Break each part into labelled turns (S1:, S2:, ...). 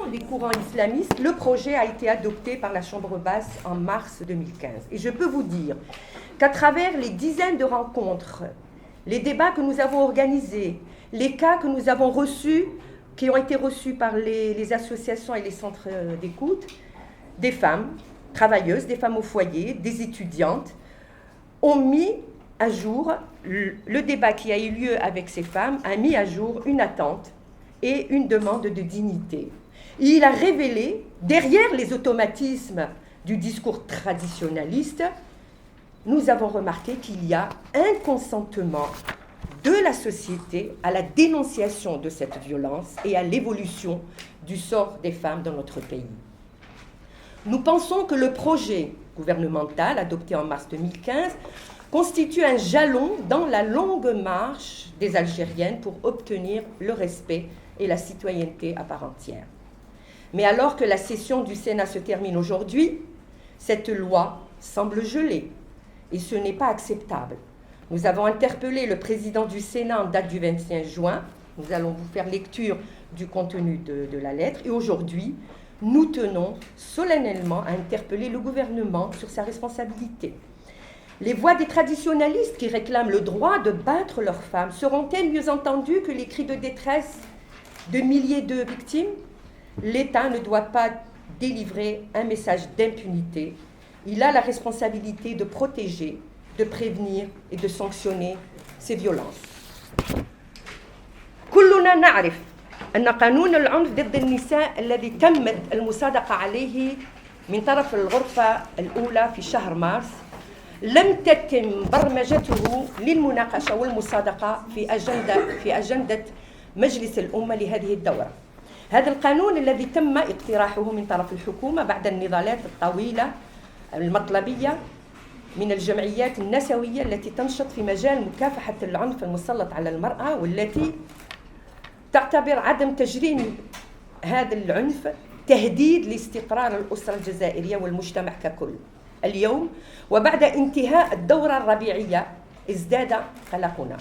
S1: des courants islamistes, le projet a été adopté par la Chambre basse en mars 2015. Et je peux vous dire qu'à travers les dizaines de rencontres, les débats que nous avons organisés, les cas que nous avons reçus, qui ont été reçus par les associations et les centres d'écoute, des femmes travailleuses, des femmes au foyer, des étudiantes, ont mis à jour, le débat qui a eu lieu avec ces femmes a mis à jour une attente et une demande de dignité. Et il a révélé, derrière les automatismes du discours traditionnaliste, nous avons remarqué qu'il y a un consentement de la société à la dénonciation de cette violence et à l'évolution du sort des femmes dans notre pays. Nous pensons que le projet gouvernemental adopté en mars 2015 constitue un jalon dans la longue marche des Algériennes pour obtenir le respect et la citoyenneté à part entière. Mais alors que la session du Sénat se termine aujourd'hui, cette loi semble gelée et ce n'est pas acceptable. Nous avons interpellé le président du Sénat en date du 25 juin. Nous allons vous faire lecture du contenu de la lettre. Et aujourd'hui, nous tenons solennellement à interpeller le gouvernement sur sa responsabilité. Les voix des traditionalistes qui réclament le droit de battre leurs femmes seront-elles mieux entendues que les cris de détresse de milliers de victimes? L'État ne doit pas délivrer un message d'impunité. Il a la responsabilité de protéger, de prévenir et de sanctionner ces violences. كلنا نعرف أن قانون العنف ضد النساء الذي تمت المصادقة عليه من طرف الغرفة الأولى في شهر مارس لم تتم برمجته للمناقشة والمصادقة في أجندة مجلس الأمة لهذه الدورة. هذا القانون الذي تم اقتراحه من طرف الحكومة بعد النضالات الطويلة المطلبية من الجمعيات النسوية التي تنشط في مجال مكافحة العنف المسلط على المرأة والتي تعتبر عدم تجريم هذا العنف تهديد لاستقرار الأسرة الجزائرية والمجتمع ككل. اليوم وبعد انتهاء الدورة الربيعية ازداد قلقنا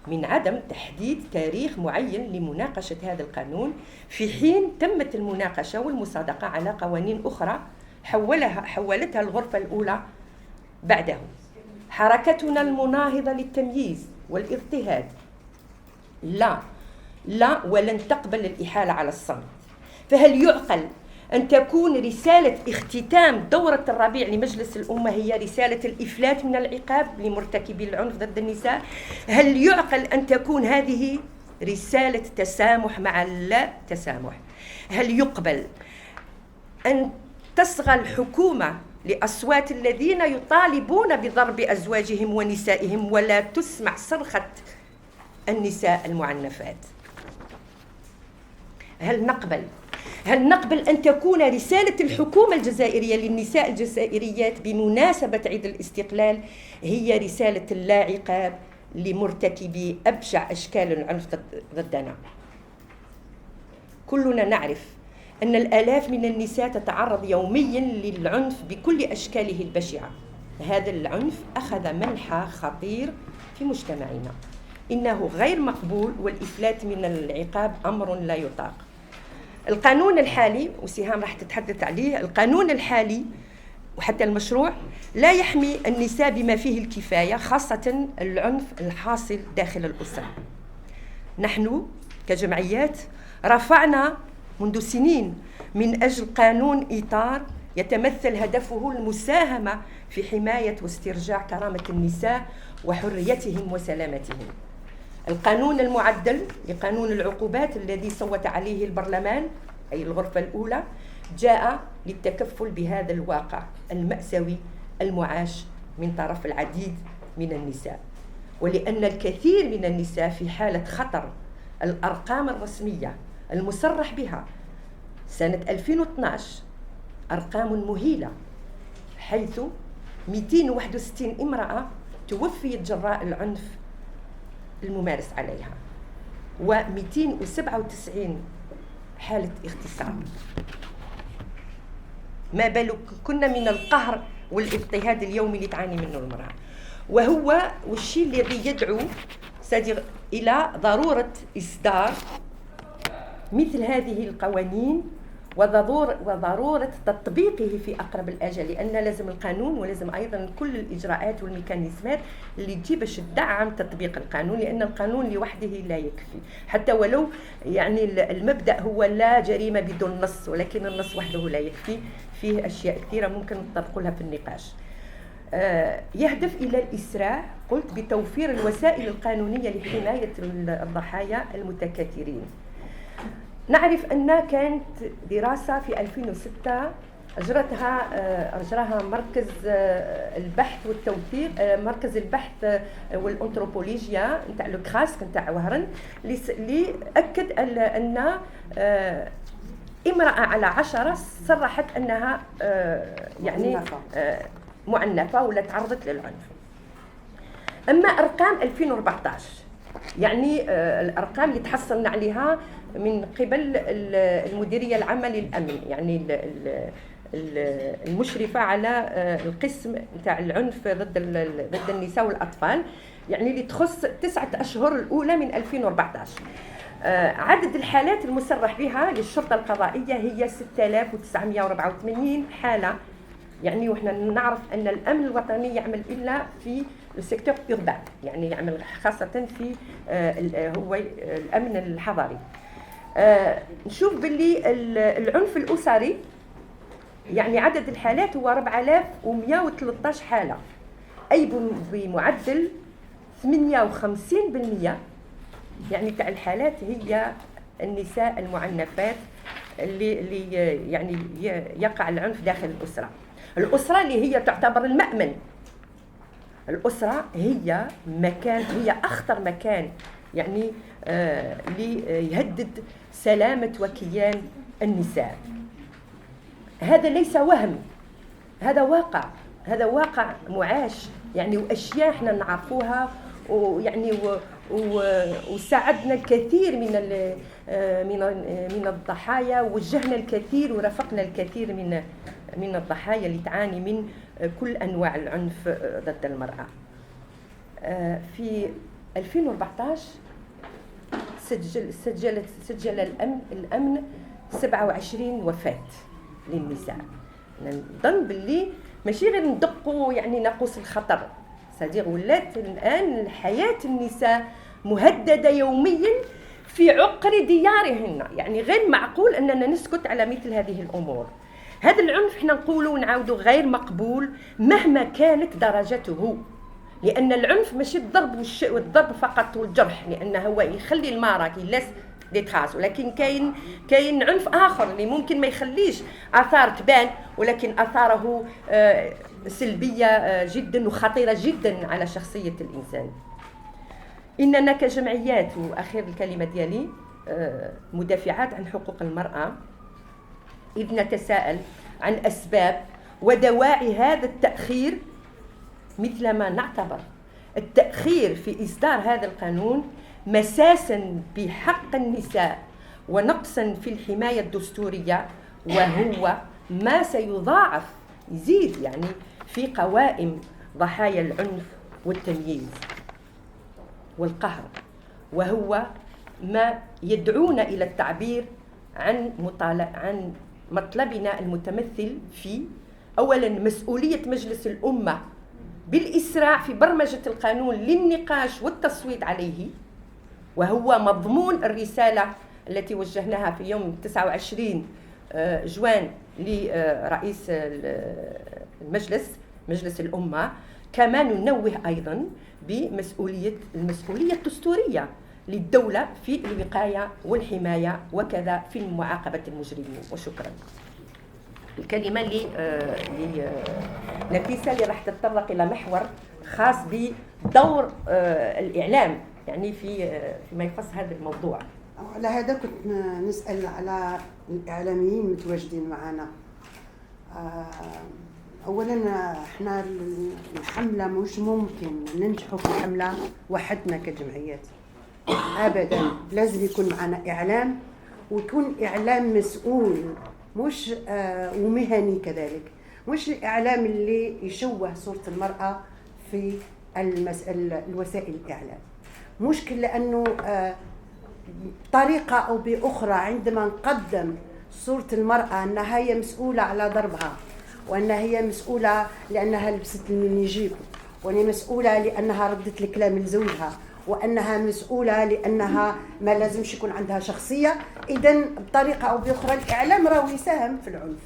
S1: من عدم تحديد تاريخ معين لمناقشة هذا القانون في حين تمت المناقشة والمصادقة على قوانين أخرى حولتها الغرفة الأولى بعده. حركتنا المناهضة للتمييز والاضطهاد لا ولن تقبل الإحالة على الصمت. فهل يعقل أن تكون رسالة اختتام دورة الربيع لمجلس الأمة هي رسالة الإفلات من العقاب لمرتكبي العنف ضد النساء؟ هل يعقل أن تكون هذه رسالة تسامح مع اللا تسامح؟ هل يقبل أن تصغى الحكومة لأصوات الذين يطالبون بضرب أزواجهم ونسائهم ولا تسمع صرخة النساء المعنفات؟ هل نقبل أن تكون رسالة الحكومة الجزائرية للنساء الجزائريات بمناسبة عيد الاستقلال هي رسالة اللا عقاب لمرتكبي أبشع أشكال العنف ضدنا؟ كلنا نعرف أن الآلاف من النساء تتعرض يوميا للعنف بكل أشكاله البشعة. هذا العنف أخذ منحى خطير في مجتمعنا. إنه غير مقبول والإفلات من العقاب أمر لا يطاق. القانون الحالي وسهام راح تتحدث عليه، القانون الحالي وحتى المشروع لا يحمي النساء بما فيه الكفاية، خاصة العنف الحاصل داخل الأسرة. نحن كجمعيات رفعنا منذ سنين من أجل قانون إطار يتمثل هدفه المساهمة في حماية واسترجاع كرامة النساء وحريتهم وسلامتهم. القانون المعدل لقانون العقوبات الذي صوت عليه البرلمان أي الغرفة الأولى جاء للتكفل بهذا الواقع المأساوي المعاش من طرف العديد من النساء، ولأن الكثير من النساء في حالة خطر. الأرقام الرسمية المصرح بها سنة 2012 أرقام مهيلة، حيث 261 امرأة توفيت جراء العنف الممارس عليها و297 حالة اغتصاب. ما بالك كنا من القهر والاضطهاد اليومي اللي تعاني منه المرأة. وهو والشيء الذي يدعو إلى ضرورة إصدار مثل هذه القوانين وضرورة تطبيقه في أقرب الأجل، لأن لازم القانون ولازم أيضا كل الإجراءات والميكانيزمات اللي تجي باش تدعم تطبيق القانون، لأن القانون لوحده لا يكفي، حتى ولو يعني المبدأ هو لا جريمة بدون نص، ولكن النص وحده لا يكفي، فيه أشياء كثيرة ممكن نتطرق لها في النقاش. يهدف إلى الإسراع قلت بتوفير الوسائل القانونية لحماية الضحايا المتكاثرين. نعرف أن كانت دراسة في 2006 أجراها مركز البحث والتوثيق، مركز البحث والأنثروبولوجيا نتاع لوكراسك نتاع وهران، اللي أكد أن امرأة على 10 صرحت أنها يعني معنفة ولا تعرضت للعنف. أما أرقام 2014 يعني الأرقام اللي تحصلنا عليها من قبل المديرية العامة للأمن، يعني المشرفة على القسم نتاع العنف ضد النساء والأطفال، يعني اللي تخص 9 أشهر الأولى من 2014. عدد الحالات المصرح بها للشرطة القضائية هي 6984 حالة، يعني وإحنا نعرف أن الأمن الوطني يعمل إلا في السيكتور أوربان، يعني يعمل خاصة في هو الأمن الحضري. نشوف باللي العنف الأسري يعني عدد الحالات هو 4113 حالة، أي بمعدل 58% يعني تاع الحالات هي النساء المعنفات اللي يعني يقع العنف داخل الأسرة. الأسرة اللي هي تعتبر المأمن، الأسرة هي مكان، هي أخطر مكان يعني اللي يهدد سلامة وكيان النساء. هذا ليس وهم، هذا واقع، هذا واقع معاش يعني، وأشياء احنا نعرفوها، ويعني وساعدنا الكثير من الضحايا، وجهنا الكثير ورافقنا الكثير من الضحايا اللي تعاني من كل أنواع العنف ضد المرأة. في 2014 سجل الأمن 27 وفاة للنساء. نظن باللي ماشي غير ندقوا يعني ناقوس الخطر، صديق ولات الآن حياة النساء مهددة يوميا في عقر ديارهن، يعني غير معقول أننا نسكت على مثل هذه الأمور. هذا العنف احنا نقولوا ونعاودوا غير مقبول مهما كانت درجته، لأن العنف ماشي الضرب والضرب فقط والجرح، لأنه هو يخلي المرأة يلاس دي تراس، ولكن كاين عنف آخر اللي ممكن ما يخليش آثار تبان، ولكن آثاره سلبية جدا وخطيرة جدا على شخصية الإنسان. إننا كجمعيات، وأخير الكلمة ديالي، مدافعات عن حقوق المرأة، إذ نتساءل عن أسباب ودواعي هذا التأخير، مثلما نعتبر التأخير في إصدار هذا القانون مساسا بحق النساء ونقصا في الحماية الدستورية، وهو ما سيضاعف يزيد يعني في قوائم ضحايا العنف والتمييز والقهر، وهو ما يدعونا إلى التعبير عن مطلبنا المتمثل في أولا مسؤولية مجلس الأمة بالإسراع في برمجة القانون للنقاش والتصويت عليه، وهو مضمون الرسالة التي وجهناها في يوم 29 جوان لرئيس مجلس الأمة. كما ننوه أيضا المسؤولية الدستورية للدولة في الوقاية والحماية، وكذا في معاقبة المجرمين. وشكرا. الكلمة نفيسة اللي راح تتطرق إلى محور خاص بدور الإعلام يعني فيما يخص هذا الموضوع.
S2: على هذا كنت نسأل على الإعلاميين المتواجدين معنا. أولا احنا الحملة مش ممكن ننجحوا في الحملة وحدنا كجمعيات أبدا، لازم يكون معنا إعلام، ويكون إعلام مسؤول مش ومهني كذلك، مش الإعلام اللي يشوه صورة المرأة في الوسائل الإعلام. مشكل لأنه بطريقة أو بأخرى عندما نقدم صورة المرأة أنها هي مسؤولة على ضربها، وأنها هي مسؤولة لأنها لبست المينيجيب، وأنها مسؤولة لأنها ردت الكلام لزوجها، وأنها مسؤولة لأنها ما لازمش يكون عندها شخصية. إذن بطريقة أو بأخرى الإعلام راهو يساهم في العنف،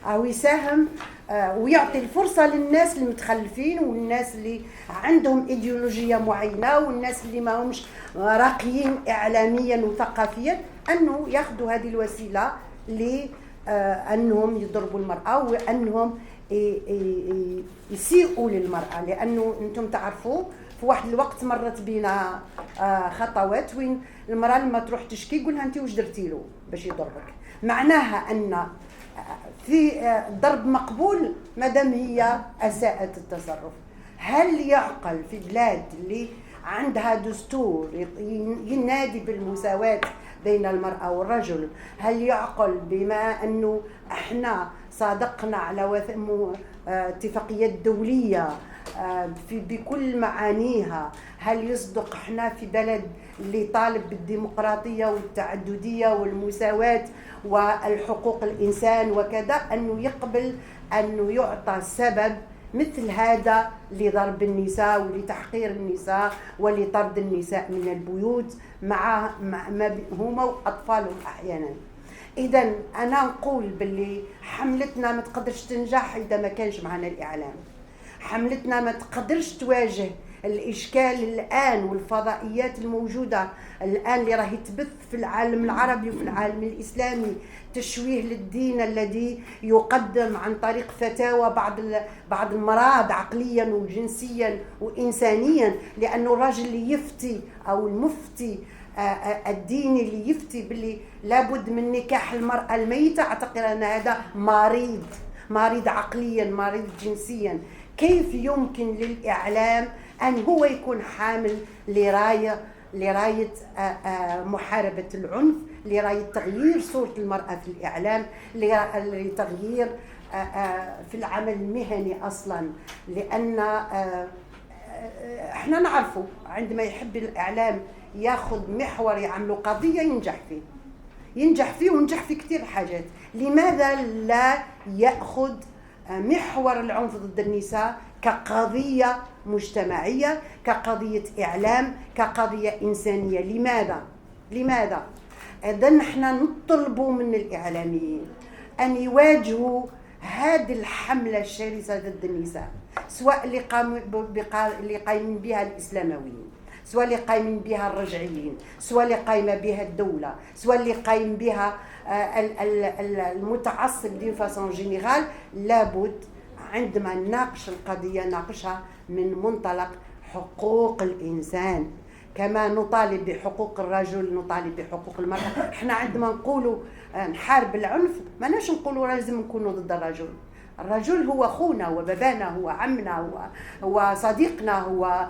S2: أو يساهم ويعطي الفرصة للناس المتخلفين والناس اللي عندهم إيديولوجية معينة والناس اللي ما همش راقيين إعلاميا وثقافيا أنه ياخذوا هذه الوسيلة لأنهم يضربوا المرأة وأنهم يسيئوا للمرأة. لأنه أنتم تعرفوا في واحد الوقت مرت بينا خطوات وين المرأة لما تروح تشكي يقولها أنت واش درتي له باش يضربك، معناها أن في ضرب مقبول مادام هي أساءت التصرف. هل يعقل في بلاد اللي عندها دستور ينادي بالمساواة بين المرأة والرجل، هل يعقل بما أنه احنا صادقنا على اتفاقيات دولية بكل معانيها، هل يصدق احنا في بلد اللي طالب بالديمقراطية والتعددية والمساواة والحقوق الإنسان وكذا أنه يقبل أنه يعطى سبب مثل هذا لضرب النساء ولتحقير النساء ولطرد النساء من البيوت مع هما وأطفالهم أحيانا؟ إذن أنا نقول باللي حملتنا ما تقدرش تنجح إذا ما كانش معنا الإعلام. حملتنا ما تقدرش تواجه الإشكال الآن والفضائيات الموجودة الآن اللي راهي تبث في العالم العربي وفي العالم الإسلامي تشويه للدين الذي يقدم عن طريق فتاوى بعض المرض عقليا وجنسيا وإنسانيا. لأنه الراجل اللي يفتي أو المفتي الديني اللي يفتي باللي لابد من نكاح المرأة الميتة، أعتقد أن هذا مريض عقليا، مريض جنسيا. كيف يمكن للإعلام أن هو يكون حامل لراية محاربة العنف، لراية تغيير صورة المرأة في الإعلام، لتغيير في العمل المهني أصلا؟ لأن احنا نعرفه عندما يحب الإعلام ياخذ محور يعملوا قضية ينجح فيه وينجح في كثير حاجات. لماذا لا يأخذ محور العنف ضد النساء كقضية مجتمعية، كقضية إعلام، كقضية إنسانية؟ لماذا؟ إذن نحن نطلب من الإعلاميين أن يواجهوا هذه الحملة الشرسة ضد النساء، سواء اللي قايمين بها الإسلامويين، سواء اللي قايمين بها الرجعيين، سواء اللي قايمة بها الدولة، سواء اللي قايم بها المتعصب دين فاسون جينيرال. لابد عندما نناقش القضية نناقشها من منطلق حقوق الإنسان، كما نطالب بحقوق الرجل نطالب بحقوق المرأة. احنا عندما نقولوا نحارب العنف ما ناش نقولوا لازم نكونوا ضد الرجل. الرجل هو أخونا، هو بابانا، هو عمنا، هو صديقنا، هو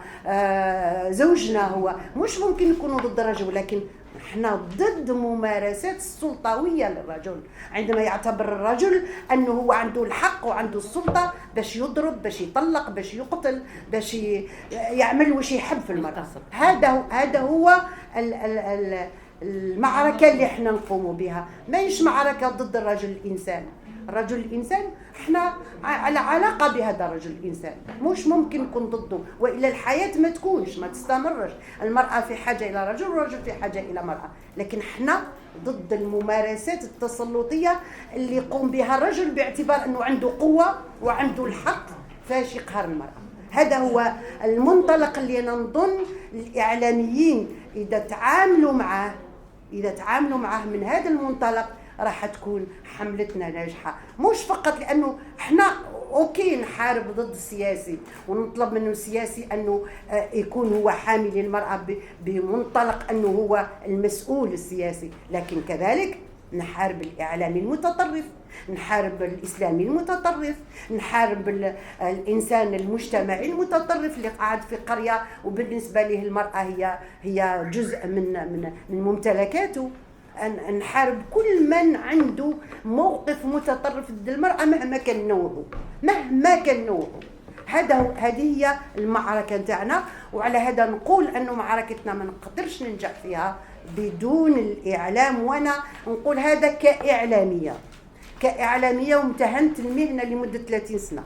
S2: زوجنا، هو مش ممكن نكونوا ضد الرجل، لكن احنا ضد ممارسات السلطوية للرجل، عندما يعتبر الرجل أنه هو عنده الحق وعنده السلطة باش يضرب، باش يطلق، باش يقتل، باش يعمل وش يحب في المرأة. هذا هو المعركة اللي احنا نقوم بها، ما هيش معركة ضد الرجل الإنسان. الرجل الإنسان احنا على علاقة بهذا الرجل الإنسان، مش ممكن نكون ضده، وإلا الحياة ما تكونش، ما تستمرش. المرأة في حاجة إلى رجل والرجل في حاجة إلى مرأة، لكن احنا ضد الممارسات التسلطية اللي يقوم بها الرجل باعتبار أنه عنده قوة وعنده الحق فاش يقهر المرأة. هذا هو المنطلق اللي نظن الإعلاميين إذا تعاملوا معه من هذا المنطلق راح تكون حملتنا ناجحة. مش فقط لأنه احنا اوكي نحارب ضد السياسي ونطلب منه السياسي أنه يكون هو حامي للمرأة بمنطلق أنه هو المسؤول السياسي، لكن كذلك نحارب الإعلامي المتطرف، نحارب الإسلامي المتطرف، نحارب الإنسان المجتمعي المتطرف اللي قاعد في قرية وبالنسبة له المرأة هي جزء من ممتلكاته. نحارب كل من عنده موقف متطرف ضد المرأة مهما كان نوعه. هذه هي المعركة نتاعنا، وعلى هذا نقول أنه معركتنا ما نقدرش ننجح فيها بدون الإعلام. وأنا نقول هذا كإعلامية وامتهنت المهنة لمدة 30 سنة،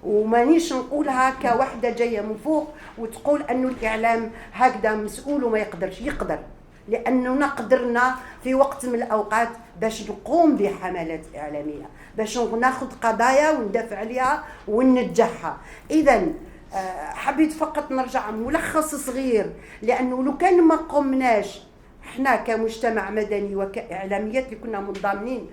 S2: ومانيش نقولها كوحدة جاية من فوق وتقول أنه الإعلام هكذا مسؤول وما يقدرش. يقدر، لأننا قدرنا في وقت من الأوقات باش نقوم بحملات إعلامية، باش ناخذ قضايا وندافع عليها وننجحها. إذا حبيت فقط نرجع ملخص صغير، لأنه لو كان ما قمناش احنا كمجتمع مدني وكإعلاميات اللي كنا منضمين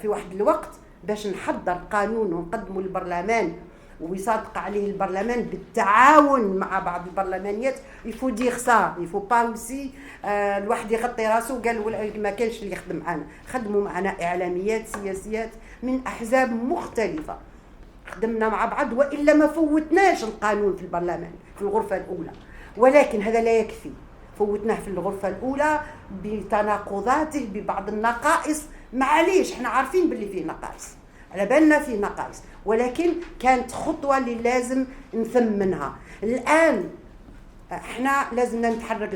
S2: في واحد الوقت باش نحضر قانون ونقدمه للبرلمان ويصادق عليه البرلمان بالتعاون مع بعض البرلمانيات. يفو دير سا، يفو با اوسي الواحد يغطي راسه وقال ما كانش اللي يخدم معنا. خدموا معنا اعلاميات سياسيات من احزاب مختلفه، خدمنا مع بعض، والا ما فوتناش القانون في البرلمان في الغرفه الاولى. ولكن هذا لا يكفي، فوتناه في الغرفه الاولى بتناقضاته ببعض النقائص. معليش احنا عارفين باللي فيه نقائص، على بالنا فيه نقائص، ولكن كانت خطوة اللي لازم نثمنها. الآن احنا لازمنا نتحرك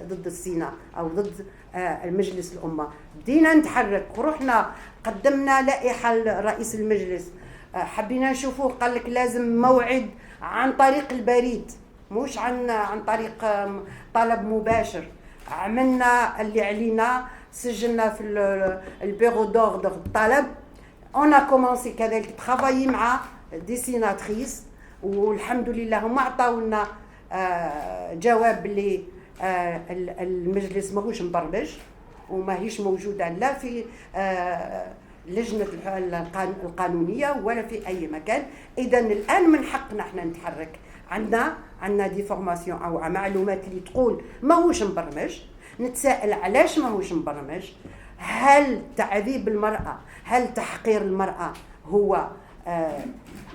S2: ضد السيناء أو ضد المجلس الأمة. بدينا نتحرك ورحنا قدمنا لائحة لرئيس المجلس، حبينا نشوفوه، قال لك لازم موعد عن طريق البريد مش عن طريق طلب مباشر. عملنا اللي علينا، سجلنا في البيرو دوردر الطلب. On a commencé كذلك ترافايي مع ديسيناتريس، والحمد لله هم عطاونا جواب اللي المجلس ماهوش مبرمج وماهيش موجوده لا في لجنه القانونيه ولا في اي مكان. اذا الان من حقنا احنا نتحرك. عندنا دي فورماسيون او معلومات اللي تقول ماهوش مبرمج. نتساءل علاش ماهوش مبرمج؟ هل تعذيب المرأة، هل تحقير المرأة هو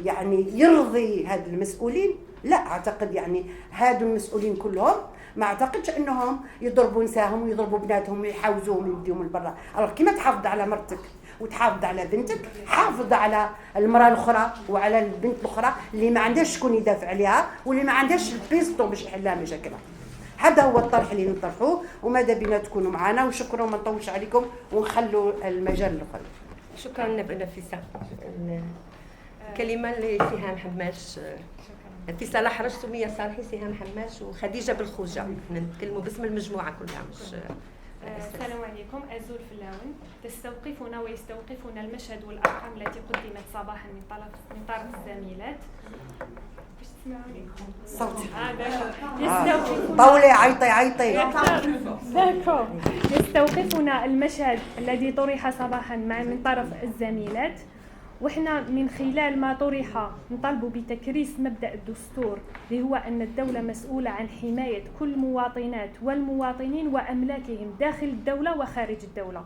S2: يعني يرضي هاد المسؤولين؟ لا أعتقد. يعني هادو المسؤولين كلهم ما أعتقدش أنهم يضربوا نساهم ويضربوا بناتهم ويحاوزوهم ويديهم لبرا. كيما تحافظ على مرتك وتحافظ على بنتك، حافظ على المرأة الأخرى وعلى البنت الأخرى اللي ما عندهاش شكون يدافع عليها واللي ما عندهاش البيستو باش يحلها مشاكلها. هذا هو الطرح اللي نطرحوه، وماذا بنا تكونوا معنا. وشكرا، ما نطولش عليكم ونخلوا المجال الاخر.
S1: شكرا نفيسة. كلمة لسهام حماش. في صلاح رش سمية صالحي، سهام حماش وخديجة بالخوجة. نتكلموا باسم المجموعة كلها مش.
S3: السلام عليكم. أزول فلاون. تستوقفنا ويستوقفنا المشهد والأرقام التي قدمت صباحا من طرف الزميلات.
S2: صوتي
S3: طولي
S2: عيطي
S3: يستوقفنا المشهد الذي طرح صباحا من طرف الزميلات، وإحنا من خلال ما طرح نطالب بتكريس مبدأ الدستور اللي هو أن الدولة مسؤولة عن حماية كل المواطنات والمواطنين وأملاكهم داخل الدولة وخارج الدولة.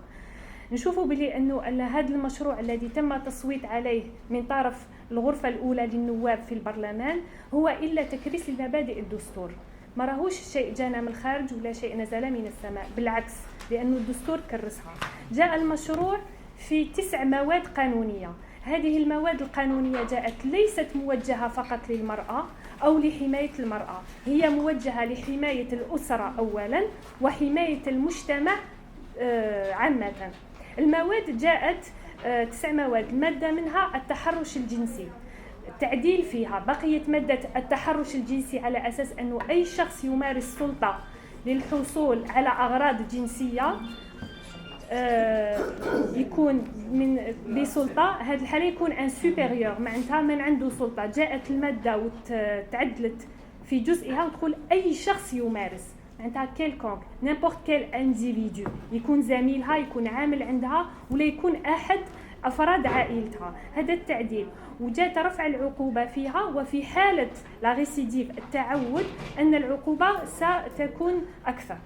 S3: نشوفوا بلي أنه هذا المشروع الذي تم التصويت عليه من طرف الغرفة الأولى للنواب في البرلمان هو إلا تكريس لمبادئ الدستور، ما راهوش شيء جانا من الخارج ولا شيء نزل من السماء، بالعكس، لأنه الدستور كرسها. جاء المشروع في 9 مواد قانونية. هذه المواد القانونية جاءت ليست موجهة فقط للمرأة أو لحماية المرأة، هي موجهة لحماية الأسرة أولا وحماية المجتمع عامة. المواد جاءت 9 مواد، مادة منها التحرش الجنسي، التعديل فيها بقيت مادة التحرش الجنسي على أساس أنه أي شخص يمارس سلطة للحصول على أغراض جنسية يكون بسلطة، هذه الحالة يكون ان سوبيريور، معناتها من عنده سلطة. جاءت المادة وتعدلت في جزئها وتقول أي شخص يمارس، معناتها كيلكونك نيمبورت كيل انديفيدو، يكون زميلها، يكون عامل عندها، ولا يكون أحد أفراد عائلتها. هذا التعديل. وجاءت رفع العقوبة فيها، وفي حالة لا ريسيديف التعود أن العقوبة ستكون أكثر.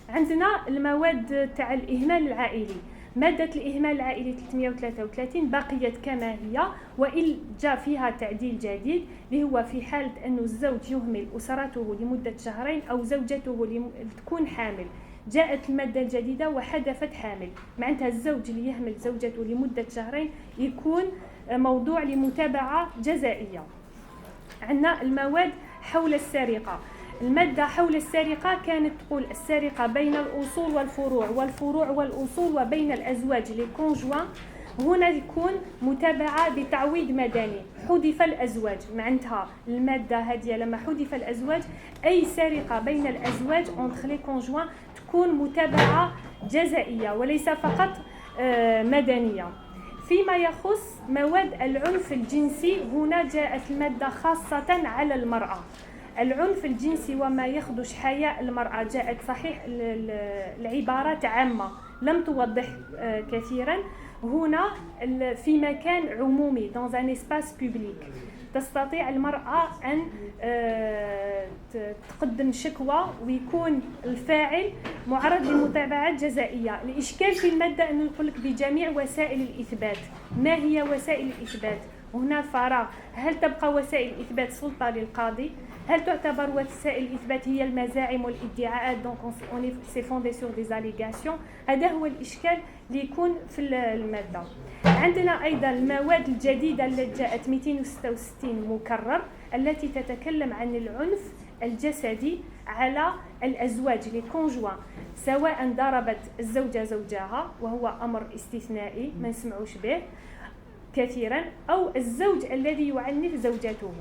S3: عندنا المواد تاع الإهمال العائلي، مادة الإهمال العائلي 333 بقيت كما هي، وإن جاء فيها تعديل جديد اللي هو في حالة أنه الزوج يهمل أسرته لمدة شهرين أو زوجته تكون حامل. جاءت المادة الجديدة وحدثت حامل، معناتها الزوج اللي يهمل زوجته لمدة شهرين يكون موضوع لمتابعة جزائية. عندنا المواد حول السرقة. المادة حول السرقة كانت تقول السرقة بين الأصول والفروع والفروع والأصول وبين الأزواج لي كونجوان. هنا يكون متابعة بتعويض مدني. حذف الأزواج، معناتها المادة هذه لما حذف الأزواج أي سرقة بين الأزواج entre les conjoints تكون متابعة جزائية وليس فقط مدنية. فيما يخص مواد العنف الجنسي هنا جاءت المادة خاصة على المرأة. العنف الجنسي وما يخدش حياء المرأة جاءت صحيح العبارات عامة لم توضح كثيرا. هنا في مكان عمومي dans un espace public تستطيع المرأة أن تقدم شكوى ويكون الفاعل معرض لمتابعات جزائية. الإشكال في المادة أنه يقول لك بجميع وسائل الإثبات. ما هي وسائل الإثبات؟ هنا فراغ. هل تبقى وسائل الإثبات سلطة للقاضي؟ هل تعتبر وسائل الإثبات هي المزاعم والادعاءات donc on s'est fondé sur des allégations؟ هذا هو الإشكال اللي يكون في المادة. عندنا أيضا المواد الجديدة التي جاءت 266 مكرر التي تتكلم عن العنف الجسدي على الأزواج لي كونجوان، سواء ضربت الزوجة زوجها وهو أمر استثنائي ما نسمعوش به كثيرا، أو الزوج الذي يعنف زوجته،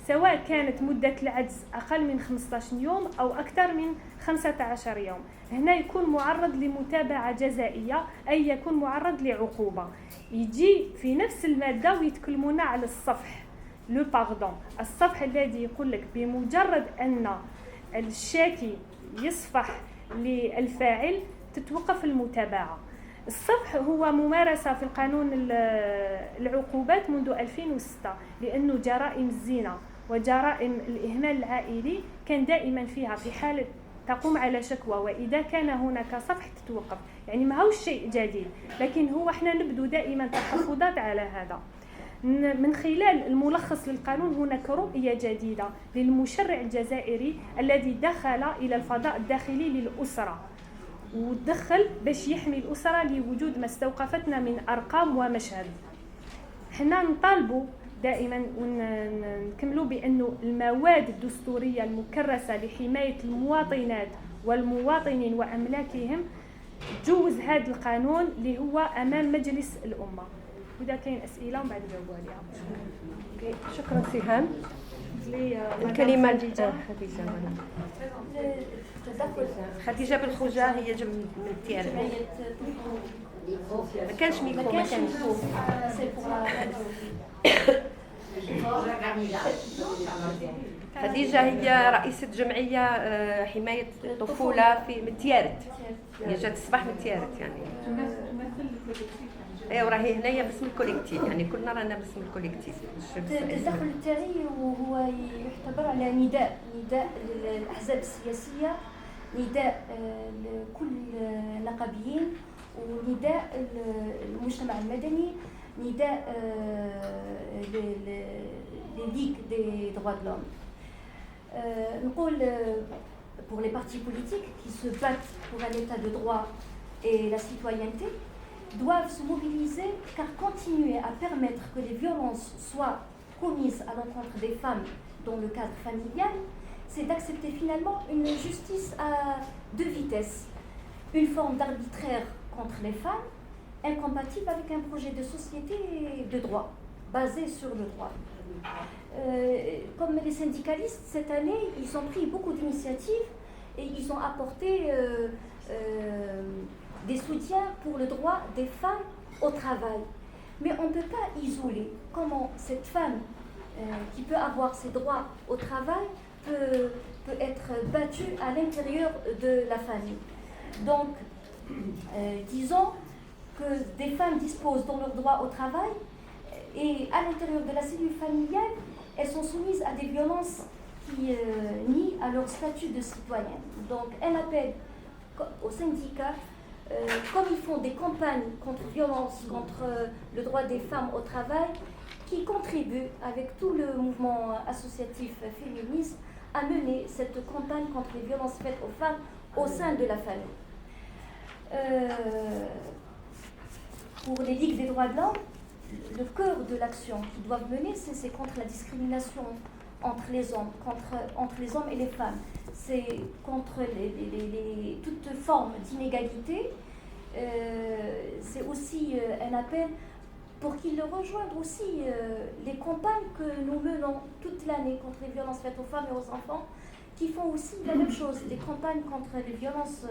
S3: سواء كانت مدة العجز أقل من 15 يوم أو أكثر من 15 يوم. هنا يكون معرض لمتابعة جزائية، أي يكون معرض لعقوبة. يجي في نفس المادة ويتكلمون على الصفح لو باردون، الصفح الذي يقول لك بمجرد أن الشاكي يصفح للفاعل تتوقف المتابعة. الصفح هو ممارسة في القانون العقوبات منذ 2006 لأنه جرائم الزنا وجرائم الإهمال العائلي كان دائما فيها في حالة تقوم على شكوى وإذا كان هناك صفح تتوقف. يعني ما هو شيء جديد، لكن هو احنا نبدو دائما تحفظات على هذا. من خلال الملخص للقانون هناك رؤية جديدة للمشرع الجزائري الذي دخل إلى الفضاء الداخلي للأسرة ودخل باش يحمي الأسرة لوجود ما استوقفتنا من أرقام ومشهد. حنا نطالبوا دائما ونكملوا بأنه المواد الدستورية المكرسة لحماية المواطنات والمواطنين وأملاكهم جوز هذا القانون اللي هو أمام مجلس الأمة. وإذا كاين أسئلة ومن بعد نجاوبوا عليها.
S1: شكرا سهام. الكلمة خديجة بالخوجة هي جنب من تيار. ما كانش ميكرو، ما كانش. خديجة هي رئيسة جمعية حماية الطفولة في من تيارت. هي جات الصباح من تيارت يعني. ايوا راهي هنايا باسم الكوليكتيف، يعني كلنا رانا باسم الكوليكتيف.
S4: التدخل التالي وهو يعتبر على نداء للأحزاب السياسية، نداء لكل النقابيين ونداء المجتمع المدني، نداء لليغ دي droits de l'homme. نقول pour les partis politiques qui se battent pour un état de droit et la citoyenneté doivent se mobiliser car continuer à permettre que les violences soient commises à l'encontre des femmes dans le cadre familial, c'est d'accepter finalement une justice à deux vitesses, une forme d'arbitraire contre les femmes incompatible avec un projet de société de droit, basé sur le droit. Comme les syndicalistes, cette année, ils ont pris beaucoup d'initiatives et ils ont apporté des soutiens pour le droit des femmes au travail. Mais on ne peut pas isoler comment cette femme qui peut avoir ses droits au travail peut être battue à l'intérieur de la famille. Donc, disons que des femmes disposent de leurs droits au travail et à l'intérieur de la cellule familiale, elles sont soumises à des violences qui nient à leur statut de citoyenne. Donc, un appel aux syndicats, comme ils font des campagnes contre violence, contre le droit des femmes au travail, qui contribuent avec tout le mouvement associatif féministe à mener cette campagne contre les violences faites aux femmes au sein de la famille. Pour les ligues des droits de l'homme, le cœur de l'action qu'ils doivent mener, c'est contre la discrimination entre les hommes, entre les hommes et les femmes. C'est contre toute forme d'inégalité. C'est aussi un appel pour qu'ils rejoignent aussi les campagnes que nous menons toute l'année contre les violences faites aux femmes et aux enfants, qui font aussi la même chose, des campagnes contre les violences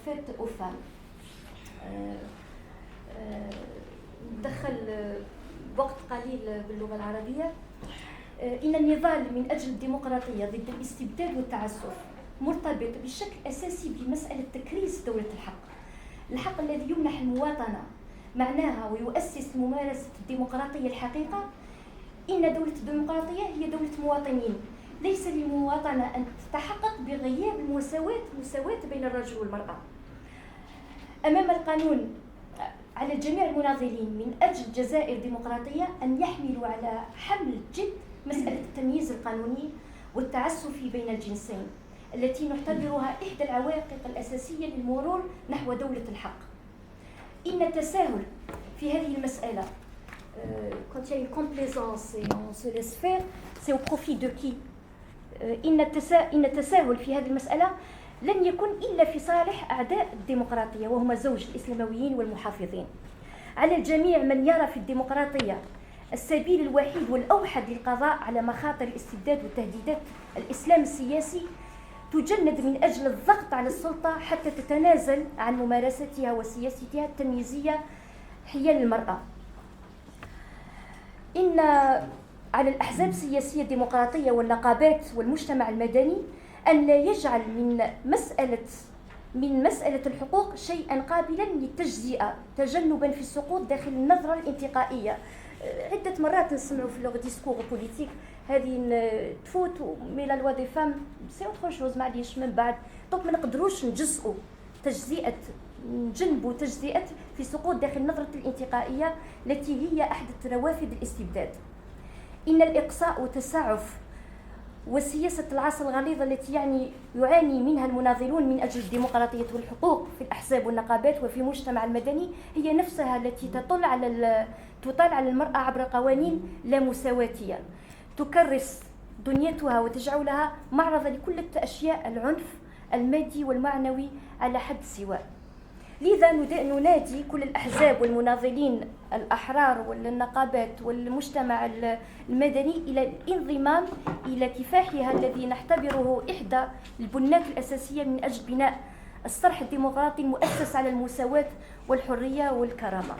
S4: faites aux femmes. ندخل وقت قليل باللغة العربية. إن النضال من أجل الديمقراطية ضد الاستبداد والتعسف مرتبط بشكل أساسي بمسألة تكريس دولة الحق الذي يمنح المواطنة معناها ويؤسس لممارسة الديمقراطية الحقيقة. إن دولة الديمقراطية هي دولة مواطنين، ليس للمواطنة أن تتحقق بغياب المساواة بين الرجل والمرأة. أمام القانون على جميع المناضلين من أجل جزائر ديمقراطية أن يحملوا على حمل جد مسألة التمييز القانوني والتعسف بين الجنسين التي نعتبرها إحدى العوائق الأساسية للمرور نحو دولة الحق. إن التساهل في هذه المسألة quand il y a une complaisance et on se laisse faire, c'est au profit de qui? إن التساهل في هذه المسألة لن يكون إلا في صالح أعداء الديمقراطية وهم زوج الإسلامويين والمحافظين. على الجميع من يرى في الديمقراطية السبيل الوحيد والأوحد للقضاء على مخاطر الاستبداد وتهديدات الإسلام السياسي تجند من أجل الضغط على السلطة حتى تتنازل عن ممارستها وسياستها التمييزية حيال المرأة. إن على الأحزاب السياسية الديمقراطية والنقابات والمجتمع المدني أن لا يجعل من مسألة الحقوق شيئا قابلا للتجزئة تجنبا في السقوط داخل النظرة الانتقائية. عدة مرات نسمعوا في لوغ ديسكور بوليتيك هذه تفوت مي لا لوا دي فام سي اوتر شوز معليش من بعد دونك ما نقدروش نجزئوا تجزئة نجنبوا تجزئة في سقوط داخل النظرة الانتقائية التي هي أحدث روافد الاستبداد. إن الإقصاء والتسعف وسياسة العصر الغليظة التي يعاني منها المناضلون من أجل الديمقراطية والحقوق في الأحزاب والنقابات وفي المجتمع المدني هي نفسها التي تطل على المرأة عبر قوانين لا مساواتية تكرس دنيتها وتجعلها معرضة لكل الأشياء العنف المادي والمعنوي على حد سواء. لذا ننادي كل الأحزاب والمناضلين الأحرار والنقابات والمجتمع المدني إلى الانضمام إلى كفاحها الذي نعتبره إحدى البنات الأساسية من أجل بناء الصرح الديمقراطي المؤسس على المساواة والحرية والكرامة.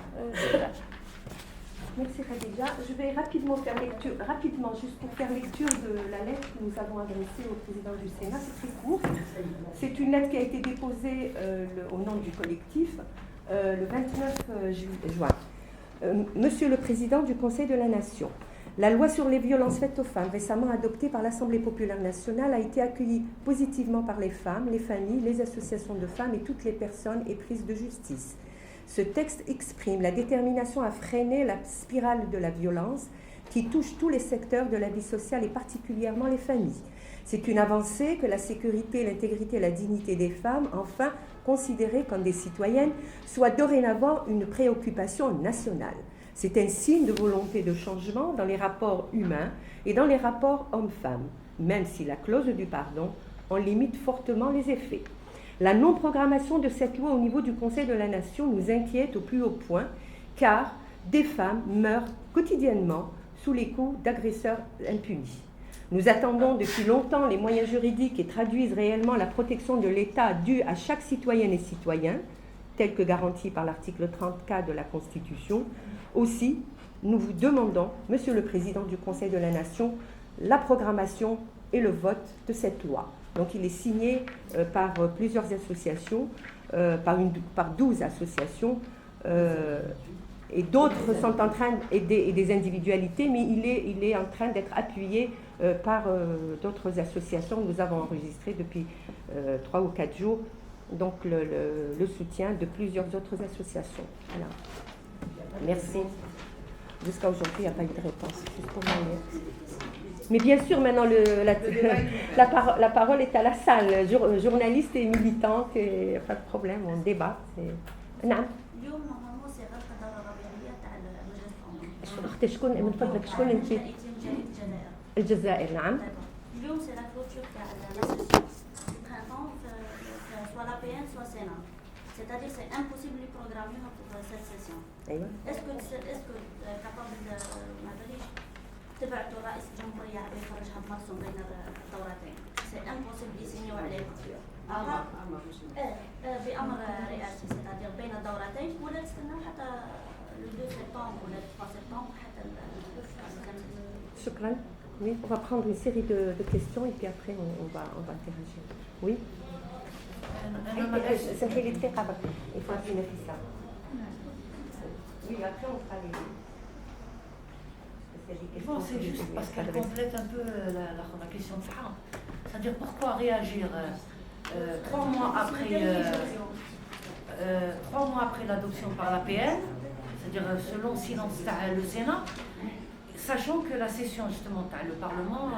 S1: Merci Khadija. Je vais rapidement, juste pour faire lecture de la lettre que nous avons adressée au président du Sénat. C'est très court. C'est une lettre qui a été déposée au nom du collectif le 29 juin. Monsieur le Président du Conseil de la Nation, la loi sur les violences faites aux femmes, récemment adoptée par l'Assemblée populaire nationale, a été accueillie positivement par les femmes, les familles, les associations de femmes et toutes les personnes éprises de justice. Ce texte exprime la détermination à freiner la spirale de la violence qui touche tous les secteurs de la vie sociale et particulièrement les familles. C'est une avancée que la sécurité, l'intégrité et la dignité des femmes, enfin considérées comme des citoyennes, soit dorénavant une préoccupation nationale. C'est un signe de volonté de changement dans les rapports humains et dans les rapports hommes-femmes, même si la clause du pardon en limite fortement les effets. La non-programmation de cette loi au niveau du Conseil de la Nation nous inquiète au plus haut point, car des femmes meurent quotidiennement sous les coups d'agresseurs impunis. Nous attendons depuis longtemps les moyens juridiques qui traduisent réellement la protection de l'État due à chaque citoyenne et citoyen, telle que garantie par l'article 34 de la Constitution. Aussi, nous vous demandons, Monsieur le Président du Conseil de la Nation, la programmation et le vote de cette loi. Donc il est signé par plusieurs associations, par 12 associations, et d'autres sont en train, et des individualités, mais il est en train d'être appuyé par d'autres associations. Nous avons enregistré depuis 3 ou 4 jours donc le soutien de plusieurs autres associations. Voilà. Merci. Jusqu'à aujourd'hui, il n'y a pas eu de réponse. Juste pour moi. Mais bien sûr, maintenant, la parole est à la salle, journaliste et militante, et pas de problème, on débat. نعم.
S5: اليوم نورمالمون سي غلطة الربيعية تاع المجلس العمومي.
S1: شكون من فضلك شكون انت؟
S5: جريدة جزائر.
S1: الجزائر نعم.
S5: اليوم سي لا كلوتور تاع لاسوسياسيون برينتون soit la PN soit Sénat. C'est-à-dire c'est impossible de programmer pour cette session.
S1: أيوة.
S5: Est-ce que capable ما ادريش تبعتوا رئيس الجمهورية عم يخرجها بمرسوم بين الدورتين. C'est impossible يسينيو عليها. بأمر رئاسي c'est-à-dire بين الدورتين ولا تستناو حتى le 2 septembre ou le 3 septembre حتى
S1: شكرا. Oui, on va prendre une série de questions et puis après on va interagir. Oui. سمحي لي دقيقة برك. Il faut finir ça. Oui, après on fera les.
S6: Bon, c'est juste parce qu'elle complète un peu la question de Farah. C'est-à-dire pourquoi réagir 3 mois après l'adoption par la PN, c'est-à dire selon silence le Sénat, sachant que la session justement le Parlement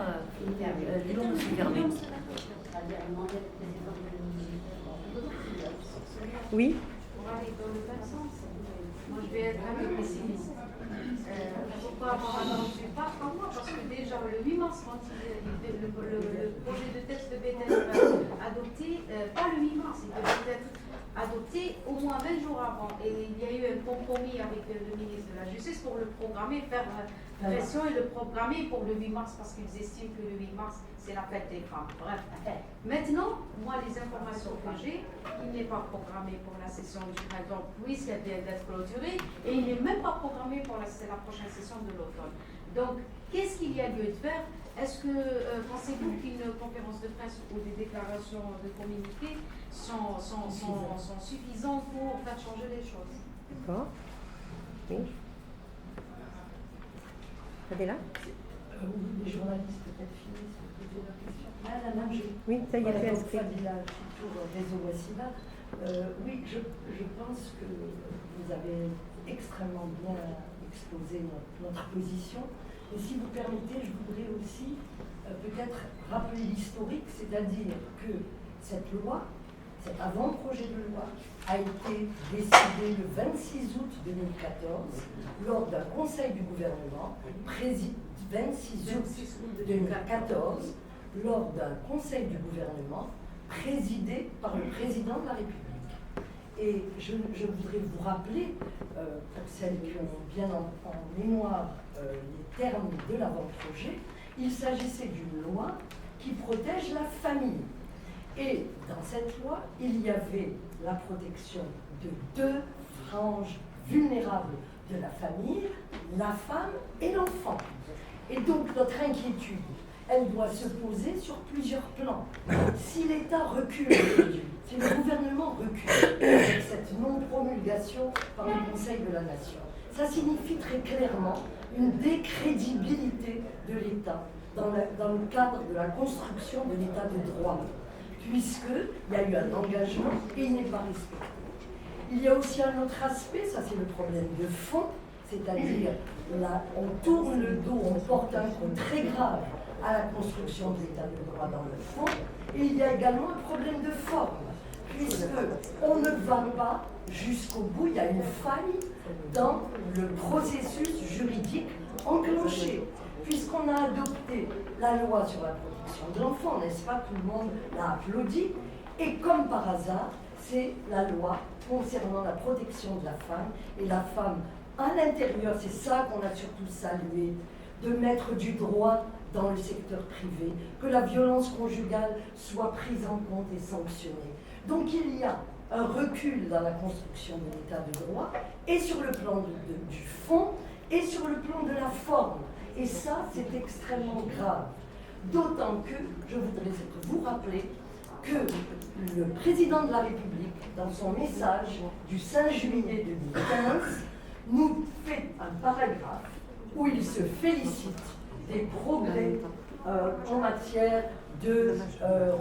S6: s'est terminée.
S1: Oui.
S7: Pour aller dans le même sens, moi je vais être un peu pessimiste. Pourquoi avoir annoncé pas 3 mois? Parce que déjà le 8 mars, quand le projet de texte devait être adopté, pas le 8 mars, il devait être adopté au moins 20 jours avant. Et il y a eu un compromis avec le ministre de la Justice pour le programmer, faire pression et le programmer pour le 8 mars parce qu'ils estiment que le 8 mars c'est la fête des femmes. Bref. Maintenant, moi les informations que j'ai, il n'est pas programmé pour la session du printemps puisqu'elle vient d'être clôturée et il n'est même pas programmé pour la prochaine session de l'automne. Donc, qu'est-ce qu'il y a lieu de faire? Est-ce que pensez-vous qu'une conférence de presse ou des déclarations de communiqué sont suffisantes pour faire changer les choses?
S1: D'accord. Oui. Adela?
S8: Les journalistes peut-être finissent de poser la question.
S1: Oui, ça y est, tu es inscrit.
S8: Réseau Wassila. Oui, je pense que vous avez extrêmement bien exposé notre position. Et si vous permettez, je voudrais aussi peut-être rappeler l'historique, c'est-à-dire que cette loi, cet avant-projet de loi, a été décidé le 26 août 2014 lors d'un conseil du gouvernement, 26 août 2014, lors d'un conseil du gouvernement présidé par le président de la République. Et je voudrais vous rappeler, pour celles qui ont bien en mémoire les termes de l'avant-projet, il s'agissait d'une loi qui protège la famille. Et dans cette loi, il y avait la protection de 2 franges vulnérables de la famille, la femme et l'enfant. Et donc notre inquiétude, elle doit se poser sur plusieurs plans. Si l'État recule, si le gouvernement recule avec cette non-promulgation par le Conseil de la Nation, ça signifie très clairement une décrédibilité de l'État dans le cadre de la construction de l'État de droit, puisqu'il y a eu un engagement et il n'est pas respecté. Il y a aussi un autre aspect, ça c'est le problème de fond, c'est-à-dire là, on tourne le dos, on porte un coup très grave à la construction de l'État de droit dans le fond, et il y a également un problème de forme, puisqu'on ne va pas jusqu'au bout, il y a une faille dans le processus juridique enclenché, puisqu'on a adopté la loi sur la protection de l'enfant, n'est-ce pas? Tout le monde l'a applaudi, et comme par hasard, c'est la loi concernant la protection de la femme, et la femme à l'intérieur, c'est ça qu'on a surtout salué, de mettre du droit dans le secteur privé, que la violence conjugale soit prise en compte et sanctionnée. Donc il y a un recul dans la construction de l'état de droit, et sur le plan du fond, et sur le plan de la forme. Et ça, c'est extrêmement grave. D'autant que, je voudrais vous rappeler que le président de la République, dans son message du 5 juillet 2015, nous fait un paragraphe où il se félicite des progrès en matière de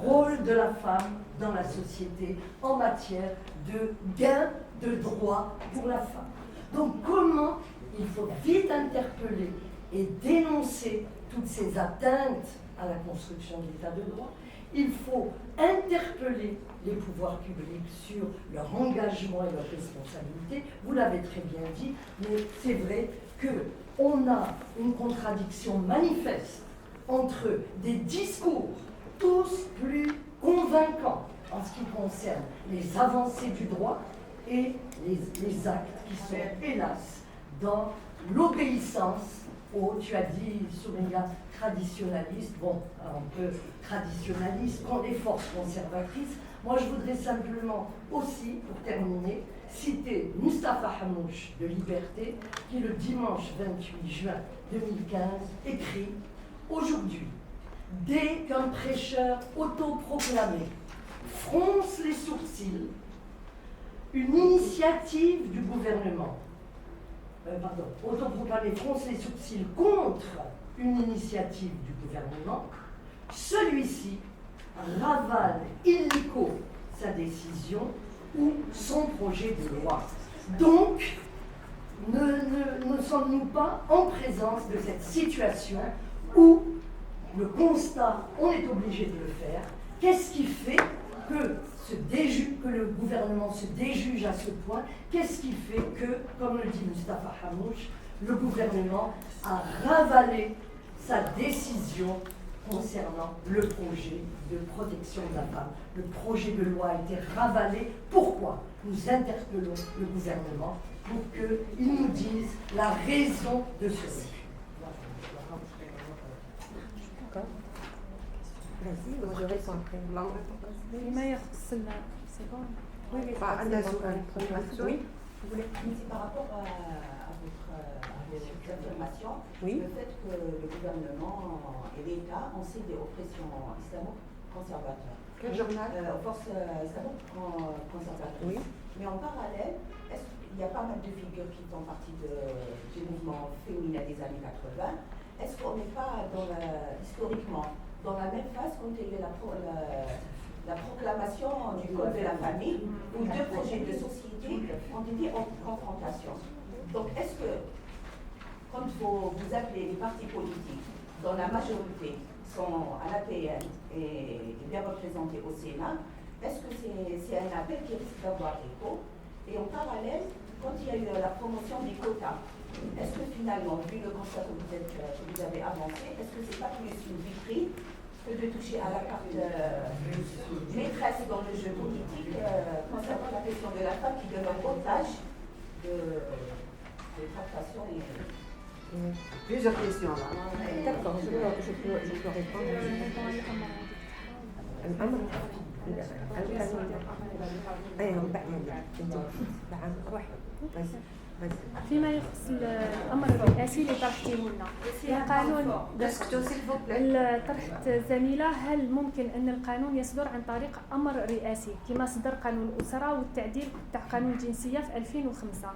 S8: rôle de la femme dans la société, en matière de gain de droits pour la femme. Donc comment il faut vite interpeller et dénoncer toutes ces atteintes à la construction de l'état de droit. Il faut interpeller les pouvoirs publics sur leur engagement et leur responsabilité. Vous l'avez très bien dit, mais c'est vrai qu'on a une contradiction manifeste entre des discours tous plus convaincants en ce qui concerne les avancées du droit et les actes qui sont, hélas, dans l'obéissance au, tu as dit, Souria, traditionnaliste, bon, un peu traditionnaliste, qu'ont les forces conservatrices. Moi, je voudrais simplement aussi, pour terminer, citer Mustapha Hamouche de Liberté, qui le dimanche 28 juin 2015 écrit « Aujourd'hui, dès qu'un prêcheur autoproclamé fronce les sourcils, une initiative du gouvernement, autoproclamé fronce les sourcils contre une initiative du gouvernement, celui-ci ravale illico sa décision ou son projet de loi. Donc, ne sommes-nous pas en présence de cette situation où le constat, on est obligé de le faire, qu'est-ce qui fait que le gouvernement se déjuge à ce point? Qu'est-ce qui fait que, comme le dit Mustapha Hamouche, le gouvernement a ravalé sa décision concernant le projet de protection de la femme? Le projet de loi a été ravalé. Pourquoi? Nous interpellons le gouvernement pour qu'il nous dise la raison de ceci.
S1: D'accord. Vas-y, je réponds après.
S3: فيما يخص c'est bon.
S1: Oui, oui,
S2: Bah,
S1: c'est
S2: Anna
S1: bon.
S2: Zouk,
S1: Oui.
S9: C'est par rapport à votre affirmation,
S1: Oui.
S9: le fait que le gouvernement et l'État ont cédé aux pressions islamo-conservateurs.
S2: Quel journal?
S9: Aux forces islamo-conservatrices.
S1: Oui.
S9: Mais en parallèle, il y a pas mal de figures qui font partie du mouvement féminin des années 80. Est-ce qu'on n'est pas historiquement dans la même phase quand il y a la proclamation du Code de la famille, où deux projets de société ont été en confrontation? Donc, est-ce que, quand vous appelez les partis politiques, dont la majorité sont à l'APN et bien représentés au Sénat, est-ce que c'est un appel qui risque d'avoir écho? Et en parallèle, quand il y a eu la promotion des quotas, est-ce que finalement, vu le constat que vous avez avancé, est-ce que ce n'est pas plus une vitrine que de toucher à la carte maîtresse dans le jeu politique concernant la question de la femme qui demeure otage de tractations et...
S2: Plusieurs questions là.
S1: D'accord, je peux répondre. الأمر القانون أيوة
S3: فيما يخص الامر الرئاسي اللي طرحتيه لنا القانون طرحت الزميله هل ممكن ان القانون يصدر عن طريق امر رئاسي كما صدر قانون الاسره والتعديل تاع قانون الجنسيه في 2005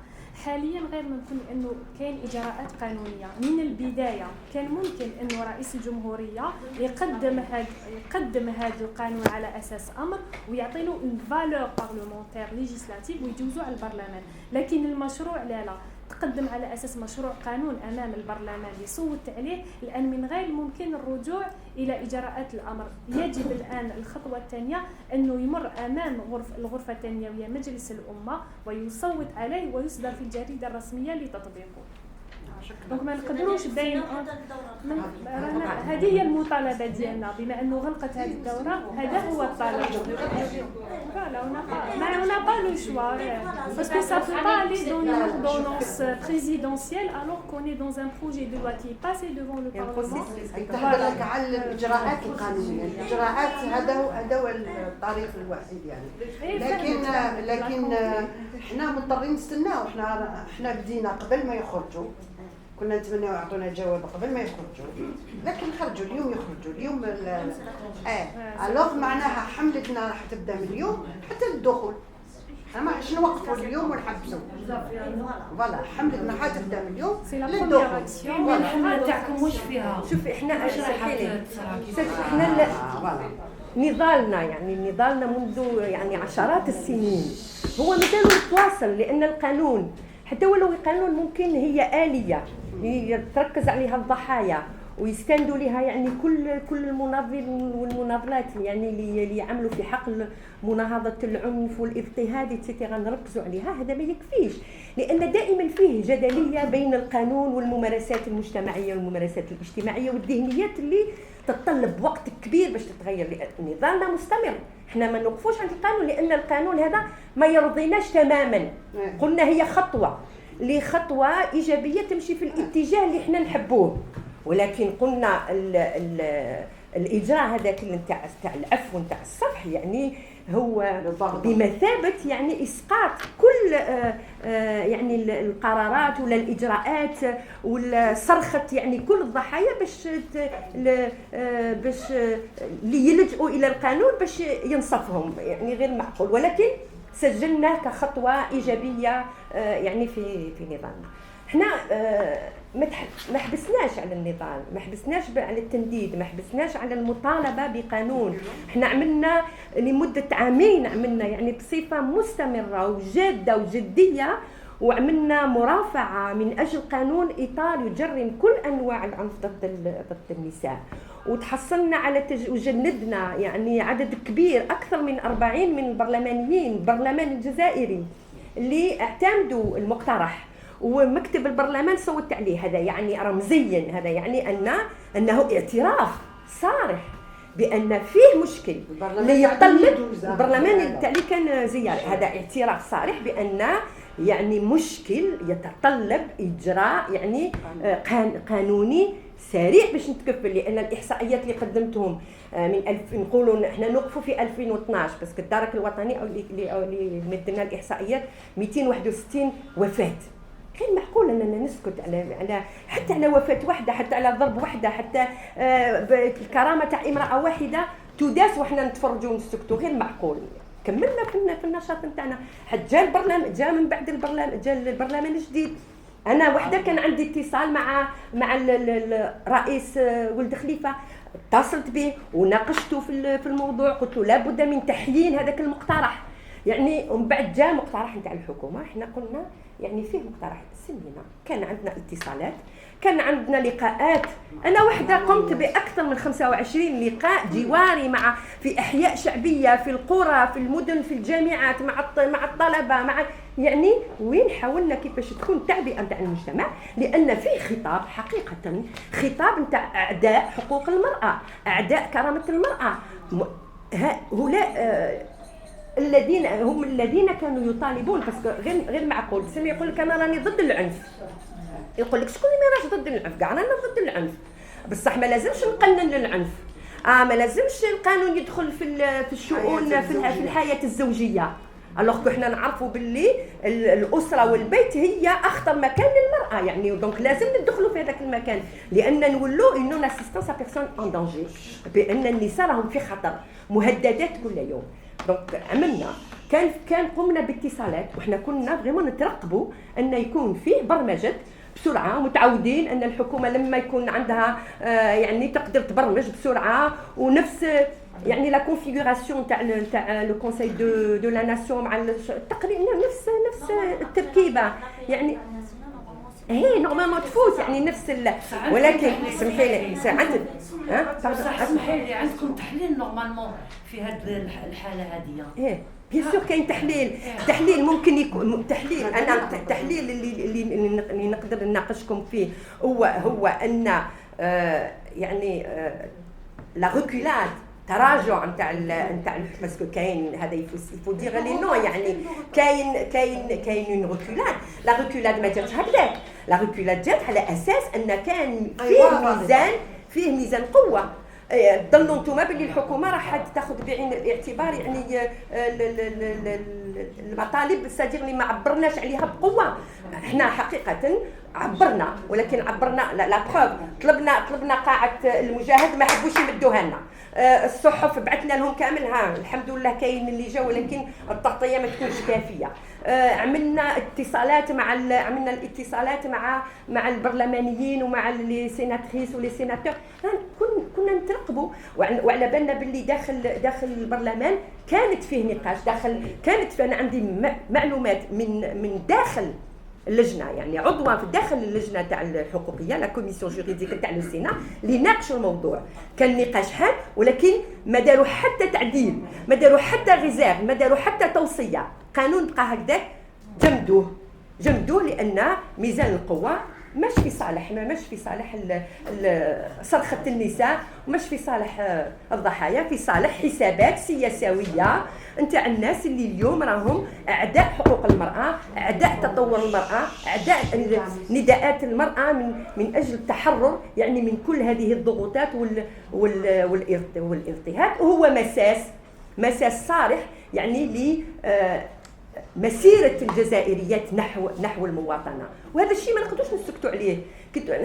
S3: حاليا غير ممكن انه كاين اجراءات قانونيه من البدايه كان ممكن انه رئيس الجمهوريه يقدم هذا القانون على اساس امر ويعطي له اون فالور بارلمونتير ليجيسلاتيف ويجوزوا على البرلمان لكن المشروع لا تقدم على اساس مشروع قانون امام البرلمان يصوت عليه الان من غير ممكن الرجوع الى اجراءات الامر يجب الان الخطوه الثانيه انه يمر امام الغرفه الثانيه وهي مجلس الامه ويصوت عليه ويصدر في الجريده الرسميه لتطبيقه دونك ما نقدروش بين هذه هي المطالبه ديالنا بما انه غلقت هذه الدوره هذا هو الطلب فوالا on n'a pas le choix parce que ça peut pas aller dans une ordonnance présidentielle alors qu'on est dans un projet de loi qui est passé devant le Parlement.
S2: يتحدث على الاجراءات القانونيه، الاجراءات هذا هو الطريق الوحيد يعني. لكن احنا مضطرين نستناو، احنا بدينا قبل ما يخرجوا، كنا نتمناو يعطونا جواب قبل ما يخرجوا، لكن خرجوا اليوم، يخرجوا اليوم. الوغ معناها حملتنا راح تبدا من اليوم حتى للدخول، ما راحش نوقفوا اليوم ونحبسوا. فوالا حملتنا حتبدا من اليوم للدخول.
S6: الحمله تاعكم واش فيها؟
S1: شوفي احنا نضالنا يعني نضالنا منذ يعني عشرات السنين هو مازال متواصل، لان القانون حتى ولو القانون ممكن هي آلية تركز عليها الضحايا ويستندوا لها يعني كل المناضلين والمناضلات يعني اللي يعملوا في حقل مناهضه العنف والاضطهاد اتسيتيرا نركزوا عليها. هذا ما يكفيش، لان دائما فيه جدليه بين القانون والممارسات المجتمعيه والممارسات الاجتماعيه والذهنيات اللي تتطلب وقت كبير باش تتغير. نضالنا مستمر، احنا ما نوقفوش عند القانون لان القانون هذا ما يرضيناش تماما. قلنا هي خطوه ايجابيه تمشي في الاتجاه اللي احنا نحبوه، ولكن قلنا الاجراء هذاك نتاع العفو نتاع الصفح يعني هو بمثابه يعني اسقاط كل يعني القرارات ولا الاجراءات ولا صرخه يعني كل الضحايا باش اللي يلجؤوا الى القانون باش ينصفهم، يعني غير معقول. ولكن سجلنا كخطوه ايجابيه يعني في نظامنا. احنا ما حبسناش على النضال، ما حبسناش على التنديد، ما حبسناش على المطالبه بقانون. احنا عملنا لمده عامين، عملنا يعني بصفه مستمره وجاده وجديه، وعملنا مرافعه من اجل قانون اطار يجرم كل انواع العنف ضد النساء، وتحصلنا على وجندنا يعني عدد كبير اكثر من 40 من البرلمانيين البرلمان الجزائري اللي اعتمدوا المقترح، ومكتب البرلمان صوت عليه. هذا يعني رمزيا، هذا يعني انه اعتراف صارح بان فيه مشكل اللي يطلب البرلمان تاعي كان زياره. هذا اعتراف صارح بان يعني مشكل يتطلب اجراء يعني قانوني سريع باش نتكفل. لان الاحصائيات اللي قدمتهم من نقولوا احنا نوقفوا في 2012 بس الدرك الوطني او اللي مدنا الاحصائيات 261 وفاه. غير معقول اننا نسكت على حتى على وفاه واحده، حتى على ضرب واحده، حتى الكرامه تاع امراه واحده تداس وحنا نتفرجوا ونسكتوا. غير معقول. كملنا في النشاط نتاعنا، حتى جاء من بعد البرلمان الجديد. انا وحده كان عندي اتصال مع الرئيس ولد خليفه، اتصلت به وناقشته في الموضوع، قلت له لابد من تحيين هذاك المقترح يعني. ومن بعد جاء مقترح نتاع الحكومه، احنا قلنا يعني فيه مقترح سمينا، كان عندنا اتصالات، كان عندنا لقاءات. انا وحده قمت باكثر من 25 لقاء جواري في احياء شعبيه، في القرى، في المدن، في الجامعات، مع الطلبه، مع يعني وين حاولنا كيفاش تكون تعبئه نتاع المجتمع. لان في خطاب حقيقه، خطاب نتاع اعداء حقوق المراه، اعداء كرامه المراه. هؤلاء الذين هم الذين كانوا يطالبون، بس غير معقول سمي يقول لك انا راني ضد العنف، يقول لك شكون اللي راش ضد العنف؟ كاع رانا ضد العنف، بصح ما لازمش نقنن للعنف، ما لازمش القانون يدخل في الشؤون في الحياه الزوجيه. الوغ احنا نعرفوا باللي الاسره والبيت هي اخطر مكان للمراه، يعني دونك لازم ندخلوا في هذاك المكان، لان نولوا انه اسيستانس ا بيرسون ان دانجي، بان النساء راهم في خطر، مهددات كل يوم. دونك عملنا كان قمنا باتصالات، وحنا كنا فريمون نترقبوا ان يكون فيه برمجه بسرعه، متعودين ان الحكومه لما يكون عندها يعني تقدر تبرمج بسرعه، ونفس يعني لا كونفيغوراسيون تاع لو كونساي دو لا ناسيون مع تقريبا نفس التركيبه يعني. هي نورمالمون تفوت يعني نفس ولكن سمحي لي
S6: سمحي لي عندكم تحليل نورمالمون في هذه الحاله هذه.
S1: بيان سور كاين تحليل ممكن يكون تحليل. انا التحليل اللي نقدر نناقشكم فيه هو ان يعني لا ريكولاد، تراجع نتاع باسكو كاين هذا يفو دير لي نو، يعني كاين اون ريكولاد. لا ريكولاد ما جاتش هكذاك، لا ريكولاد جات على اساس ان كان فيه ميزان قوه. ظنوا انتم باللي الحكومه راح تاخذ بعين الاعتبار يعني المطالب الصادقه اللي ما عبرناش عليها بقوه. احنا حقيقه عبرنا، ولكن عبرنا لا بروف. طلبنا قاعه المجاهد ما حبوش يمدوها لنا، الصحف بعثنا لهم كاملها، الحمد لله كاين اللي جا، ولكن التغطيه ما تكونش كافيه. عملنا اتصالات عملنا الاتصالات مع البرلمانيين ومع لي سيناتريس ولي سيناتور. كنا نترقبوا، وعلى بالنا باللي داخل البرلمان كانت فيه نقاش، كانت انا عندي معلومات من داخل اللجنه يعني عضوه في داخل اللجنه تاع الحقوقيه لا كوميسيون جوريديك تاع السينا اللي ناقشوا الموضوع. كان نقاش حاد ولكن ما داروا حتى تعديل، ما داروا حتى ريزيرف، ما داروا حتى توصيه. قانون بقى هكذاك جمدوه لان ميزان القوه مش في صالحنا، مش في صالح صرخة النساء، ومش في صالح الضحايا، في صالح حسابات سياسوية نتاع الناس اللي اليوم راهم أعداء حقوق المرأة، أعداء تطور المرأة، أعداء نداءات المرأة من أجل التحرر يعني من كل هذه الضغوطات والاضطهاد. وهو مساس صارح يعني مسيرة الجزائريات نحو المواطنة، وهذا الشيء ما نقدروش نسكتوا عليه.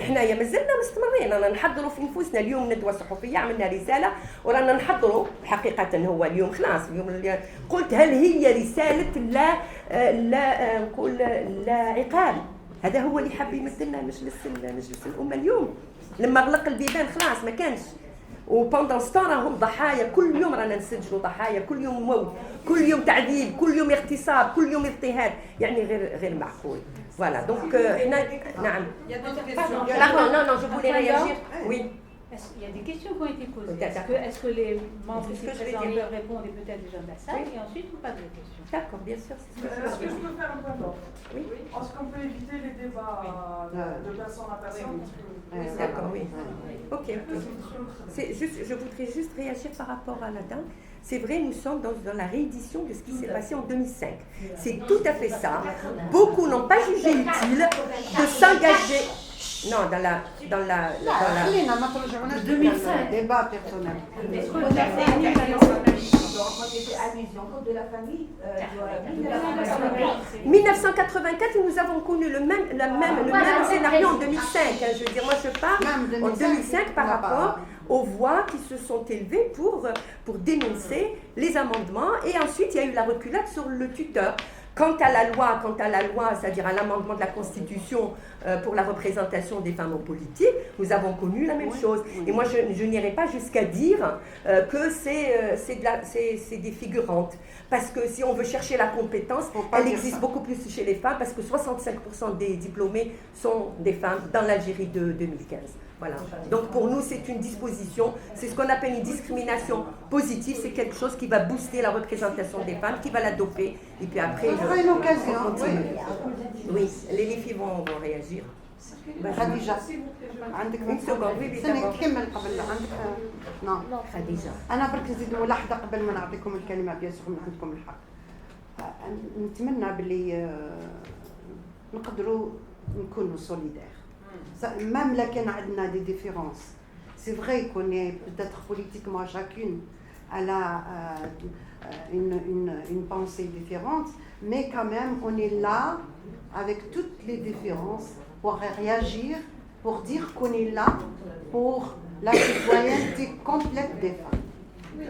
S1: حنايا مازلنا مستمرين، رانا نحضروا في نفوسنا. اليوم ندوة صحفية عملنا رسالة ورانا نحضروا حقيقة. هو اليوم خلاص، اليوم اللي قلت هل هي رسالة لا نقول لا عقاب. هذا هو اللي حاب يمثلنا مجلس الأمة اليوم. لما غلق البيبان خلاص ما كانش، وباندون ستان راهم ضحايا. كل يوم رانا نسجلوا ضحايا، كل يوم موت، كل يوم تعذيب، كل يوم اغتصاب، كل يوم اضطهاد، يعني غير معقول. Voilà, donc نعم. Non, je voulais réagir. Oui.
S10: Il y a des questions qui ont été posées. Est-ce que les membres du président peuvent répondre et peut-être déjà de la salle, et ensuite vous posez des questions.
S1: D'accord, bien sûr.
S11: Est-ce que je peux faire un point d'ordre?
S1: Oui.
S11: Est-ce qu'on peut éviter les débats de personne à personne?
S1: D'accord, oui. Ok. Je voudrais juste réagir par rapport à la dame. C'est vrai, nous sommes dans la réédition de ce qui s'est passé en 2005. C'est tout à fait ça. Beaucoup n'ont pas jugé utile de s'engager. Non, dans la
S2: 2005 débat personnel.
S9: Est-ce qu'on a fait allusion au code de la famille
S1: 1984, nous avons connu le même scénario en 2005. Je veux dire, moi je parle en 2005 par rapport aux voix qui se sont élevées pour dénoncer les amendements. Et ensuite, il y a eu la reculade sur le tuteur. Quant à la loi, c'est-à-dire à l'amendement de la Constitution pour la représentation des femmes en politique, nous avons connu la même chose. Et moi, je n'irai pas jusqu'à dire que c'est des figurantes. Parce que si on veut chercher la compétence, elle existe beaucoup plus chez les femmes, parce que 65% des diplômés sont des femmes dans l'Algérie de 2015. Voilà. Donc pour nous, c'est une disposition, c'est ce qu'on appelle une discrimination positive, c'est quelque chose qui va booster la représentation des femmes, qui va la doper, et puis après,
S2: on une occasion.
S1: Oui, les filles vont réagir.
S2: خديجة عندك نكمل قبل عندك نعم
S1: خديجة.
S2: أنا برك نزيد ملاحظة قبل ما نعطيكم الكلمة بيان سور من عندكم الحق. نتمنى باللي نقدروا نكونوا سوليدير. Même là qu'on a des différences, c'est vrai qu'on est peut-être politiquement chacune elle a une pensée différente, mais quand même on est là avec toutes les différences pour réagir, pour dire qu'on est là pour la citoyenneté complète des femmes.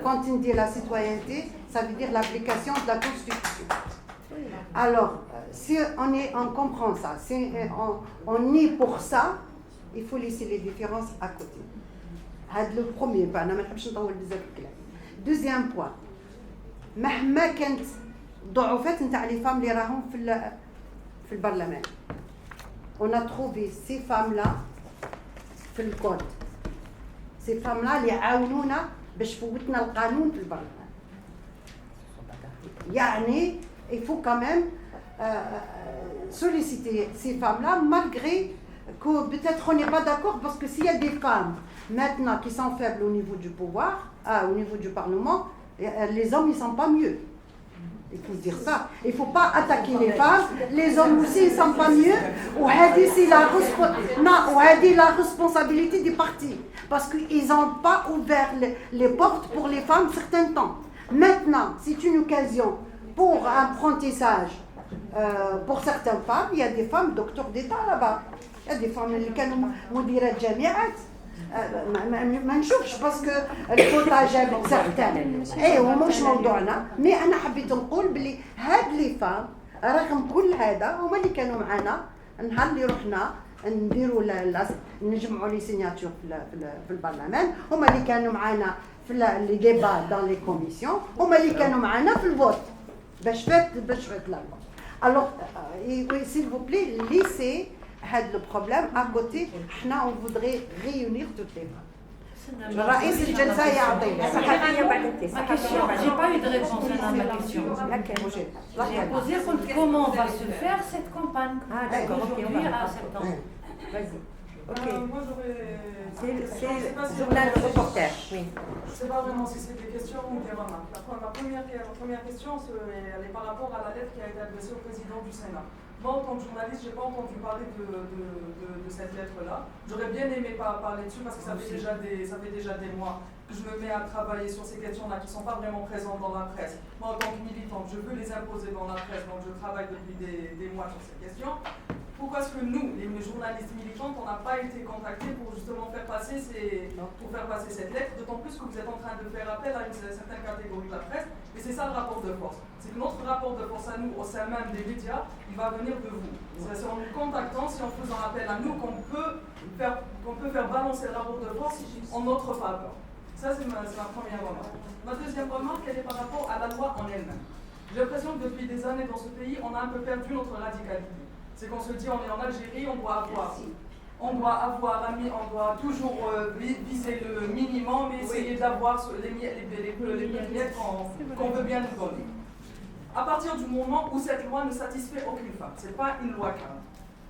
S2: Quand on dit la citoyenneté, ça veut dire l'application de la Constitution. Alors, si on comprend ça, si on est pour ça, il faut laisser les différences à côté. C'est le premier point. Deuxième point. مهما كانت ضعفات نتاع les femmes اللي راهم في البرلمان. On a trouvé ces femmes-là في الكود. Ces femmes-là اللي عاونونا باش فوتنا القانون في البرلمان. يعني il faut quand même solliciter ces femmes-là, malgré que peut-être on n'est pas d'accord, parce que s'il y a des femmes maintenant qui sont faibles au niveau du pouvoir, au niveau du Parlement, les hommes ils sont pas mieux. Il faut dire ça. Il ne faut pas attaquer les femmes. Les hommes aussi ils sont pas mieux. C'est la responsabilité des partis, parce qu'ils n'ont pas ouvert les portes pour les femmes certains temps. Maintenant, c'est une occasion pour un apprentissage pour certaines femmes. Il y a des femmes docteurs d'État là-bas. Il y a des femmes qui sont مديرات جامعات. ما نشوفش باسكو الكوطا جابت سارتان ومش موضوعنا. مي انا حبيت نقول بلي هاد لي فام رغم كل هذا هما اللي كانوا معنا النهار اللي رحنا نديروا نجمعوا لي سيناتور في البرلمان. هما اللي كانوا معنا في لي ديبا دون لي كوميسيون. هما اللي كانوا معنا في الفوت باش فات لا. Alors, s'il vous plaît, laissez le problème à côté. On voudrait réunir toutes les femmes. رئيس الجلسة يعطي.
S6: Ma question, j'ai pas eu de réponse à ma question. J'ai posé comment va se faire cette campagne d'aujourd'hui à septembre.
S1: Vas-y.
S11: Moi j'aurais.
S1: C'est le journal reporter. Oui.
S11: Je ne sais pas vraiment si c'est des questions ou des remarques. Ma première question, elle est par rapport à la lettre qui a été adressée au président du Sénat. Moi, en tant que journaliste, je n'ai pas entendu parler de cette lettre-là. J'aurais bien aimé parler dessus parce que ça fait déjà des mois que je me mets à travailler sur ces questions-là qui ne sont pas vraiment présentes dans la presse. Moi, en tant que militante, je veux les imposer dans la presse, donc je travaille depuis des mois sur ces questions. Pourquoi est-ce que nous, les journalistes militantes, on n'a pas été contactés pour justement faire passer cette lettre, d'autant plus que vous êtes en train de faire appel à une certaine catégorie de la presse, et c'est ça le rapport de force. C'est que notre rapport de force à nous, au sein même des médias, il va venir de vous. C'est en nous contactant, si en faisant appel à nous, qu'on peut faire balancer le rapport de force en notre faveur. Ça, c'est ma première remarque. Ma deuxième remarque, elle est par rapport à la loi en elle-même. J'ai l'impression que depuis des années dans ce pays, on a un peu perdu notre radicalité. C'est qu'on se dit, on est en Algérie, on doit toujours viser le minimum et essayer d'avoir les miettes qu'on veut bien nous donner. À partir du moment où cette loi ne satisfait aucune femme, ce n'est pas une loi cadre.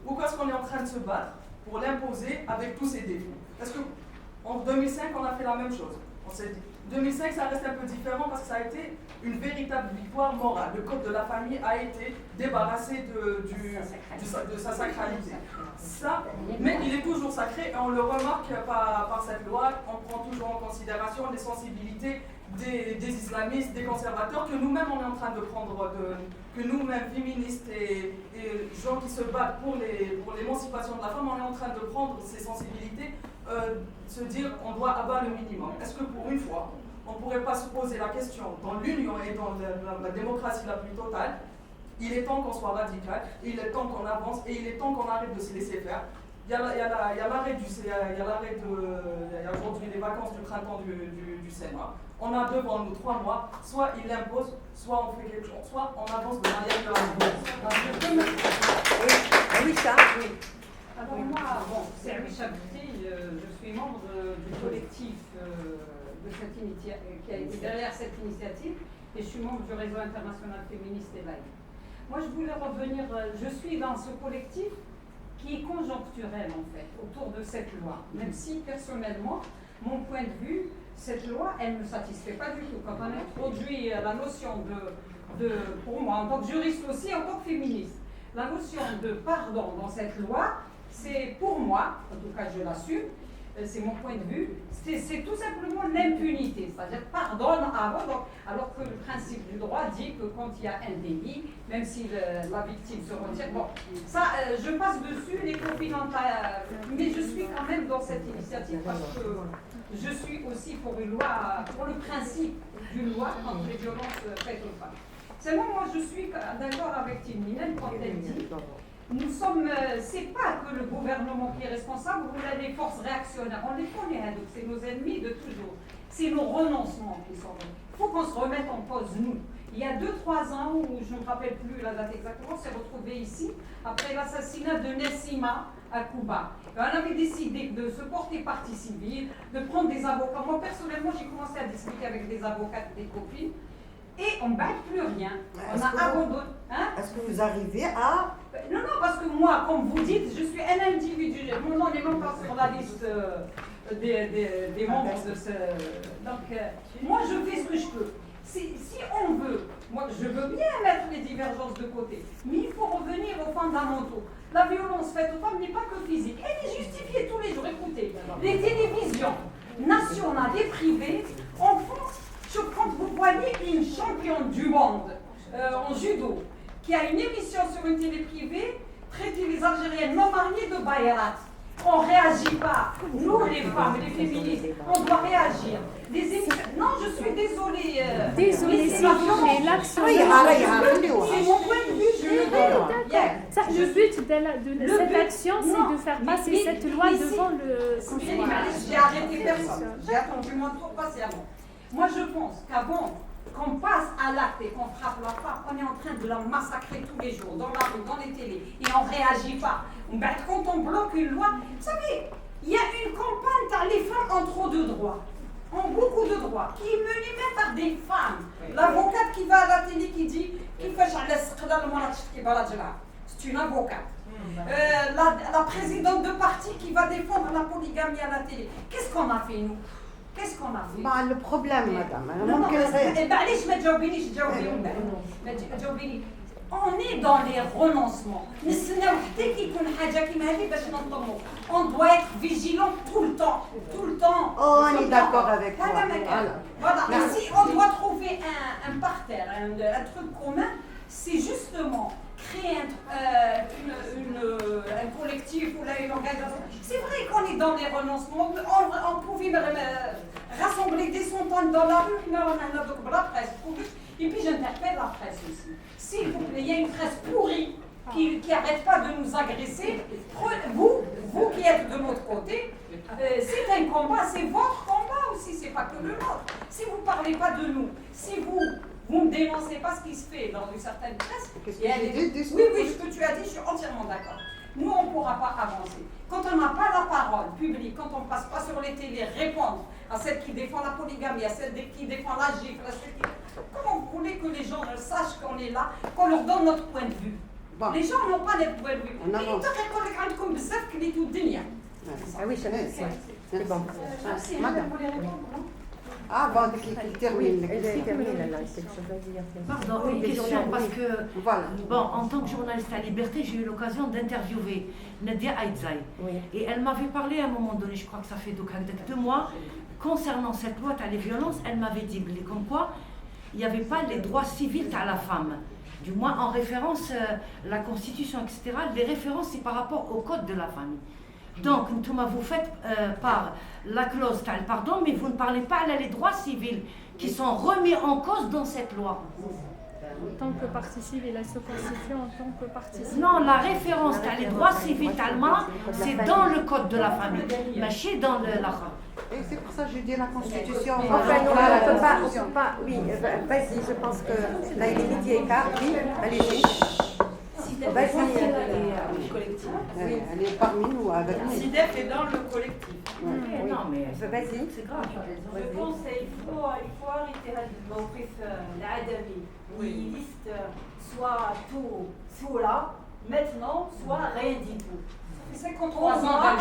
S11: Pourquoi est-ce qu'on est en train de se battre pour l'imposer avec tous ses défauts? Parce qu'en 2005, on a fait la même chose. On s'est dit, 2005, ça reste un peu différent parce que ça a été une véritable victoire morale. Le code de la famille a été débarrassé de sa sacralité. Ça, mais il est toujours sacré et on le remarque par cette loi. On prend toujours en considération les sensibilités des islamistes, des conservateurs, que nous-mêmes on est en train de prendre, que nous-mêmes féministes et gens qui se battent pour l'émancipation de la femme, on est en train de prendre ces sensibilités, se dire on doit avoir le minimum. Est-ce que pour une fois, on ne pourrait pas se poser la question dans l'union et dans la démocratie la plus totale? Il est temps qu'on soit radical, il est temps qu'on avance et il est temps qu'on arrête de se laisser faire. Il y a aujourd'hui les vacances du printemps du Sénat. On a devant nous 3 mois, soit il l'impose, soit on fait quelque chose, soit on avance de manière
S1: Oui, ça, oui.
S12: Alors moi, c'est Louis Chabouti, je suis membre du collectif qui a été derrière cette initiative et je suis membre du réseau international féministe et laïque. Moi, je voulais revenir, je suis dans ce collectif qui est conjoncturel en fait, autour de cette loi. Même si personnellement, mon point de vue, cette loi, elle ne me satisfait pas du tout. Quand on introduit la notion pour moi, en tant que juriste aussi, en tant que féministe, la notion de pardon dans cette loi, c'est pour moi, en tout cas je l'assume, c'est mon point de vue, c'est tout simplement l'impunité, c'est-à-dire pardonne avant, alors que le principe du droit dit que quand il y a un délit, même si la victime se retire, bon, ça, je passe dessus les copines mais je suis quand même dans cette initiative parce que je suis aussi pour une loi, pour le principe d'une loi contre les violences faites aux femmes. Seulement, moi, je suis d'accord avec Timninen quand elle dit nous sommes, c'est pas que le gouvernement qui est responsable ou les forces réactionnaires, on les connaît, donc c'est nos ennemis de toujours. C'est nos renoncements qui sont. Il faut qu'on se remette en cause, nous. Il y a 2-3 ans, où je ne me rappelle plus la date exactement, on s'est retrouvés ici, après l'assassinat de Nessima à Cuba. Et on avait décidé de se porter partie civile, de prendre des avocats. Moi, personnellement, j'ai commencé à discuter avec des avocats, des copines, et on ne bat plus rien. On a abandonné.
S2: Est-ce que vous arrivez à...
S12: Non, parce que moi, comme vous dites, je suis un individu. Mon nom n'est même pas sur la liste des membres de ce... Donc, moi, je fais ce que je peux. Si on veut, moi, je veux bien mettre les divergences de côté, mais il faut revenir aux fondamentaux. La violence faite aux femmes n'est pas que physique. Elle est justifiée tous les jours. Écoutez, les télévisions nationales et privées, en France, quand vous voyez une championne du monde en judo qui a une émission sur une télé privée, traiter les Algériennes non mariées de Bayrat. On ne réagit pas. Nous, les femmes, les féministes, on doit réagir. Non, je suis désolée.
S3: Désolée, mais l'action.
S12: C'est mon point de vue, je le dis.
S3: Le but de cette action, c'est de faire passer cette loi devant le Conseil.
S12: J'ai arrêté personne. J'ai attendu moi trop patiemment. Moi, je pense qu'avant qu'on passe à l'acte et qu'on frappe la femme, on est en train de la massacrer tous les jours, dans la rue, dans les télés, et on ne réagit pas. Quand on bloque une loi, vous savez, il y a une campagne par les femmes ont trop de droits, ont beaucoup de droits, qui est menée même par des femmes. L'avocate qui va à la télé qui dit c'est une avocate. La présidente de parti qui va défendre la polygamie à la télé. Qu'est-ce qu'on a fait nous? Qu'est-ce qu'on a fait?
S2: Le problème, madame.
S12: On est dans les renoncements. On doit être vigilant tout le temps. Tout le temps.
S2: Oh, on est d'accord avec toi.
S12: Voilà. Et si on doit trouver un parterre, un truc commun, c'est justement créer un collectif ou une organisation. C'est vrai qu'on est dans des renoncements. On pouvait rassembler des centaines dans la rue. Là, on a la presse. Et puis j'interpelle la presse aussi. S'il vous plaît, il y a une presse pourrie qui n'arrête pas de nous agresser. Vous qui êtes de notre côté, c'est un combat, c'est votre combat aussi, c'est pas que le nôtre. Si vous ne parlez pas de nous, si vous ne dénoncez pas ce qui se fait dans une certaine presse, oui, ce que tu as dit, je suis entièrement d'accord. Nous, on ne pourra pas avancer. Quand on n'a pas la parole publique, quand on ne passe pas sur les télés, répondre à celle qui défend la polygamie, à celle qui défend la gifle, comment vous voulez que les gens sachent qu'on est là, qu'on leur donne notre point de vue? Les gens n'ont pas notre point de vue. Mais ils te répondent comme ça que les tout dénia.
S1: Ah oui, c'est bon.
S2: Madame. Ah, bon, il termine.
S6: Pardon, une question, parce que, bon, en tant que journaliste à Liberté, j'ai eu l'occasion d'interviewer Nadia Aïdzaï. Et elle m'avait parlé à un moment donné, je crois que ça fait 2 mois, concernant cette loi à les violences, elle m'avait dit comme quoi il n'y avait pas les droits civils à la femme. Du moins en référence la Constitution, etc. Les références, c'est par rapport au code de la famille. Donc, vous faites par la clause tal pardon, mais vous ne parlez pas les droits civils qui sont remis en cause dans cette loi.
S3: En tant que partie civile, elle se constitue en tant que partie civile.
S6: Non, la référence les droits civils allemands, c'est dans le code de la famille, mais c'est dans la
S2: Et c'est pour ça que je dis la Constitution.
S1: Enfin, non, on ne peut pas. Oui, vas-y, je pense que là, il est midi et quart. Oui, allez-y.
S2: Elle est parmi nous, avec nous.
S12: SIDEF est dans le collectif.
S6: Non, mais
S1: vas-y.
S6: C'est grave.
S7: Je pense qu'il faut arrêter الموقف العدمي où il liste soit tout là, maintenant, soit rien du tout.
S12: C'est contre 3 ans.
S1: Ah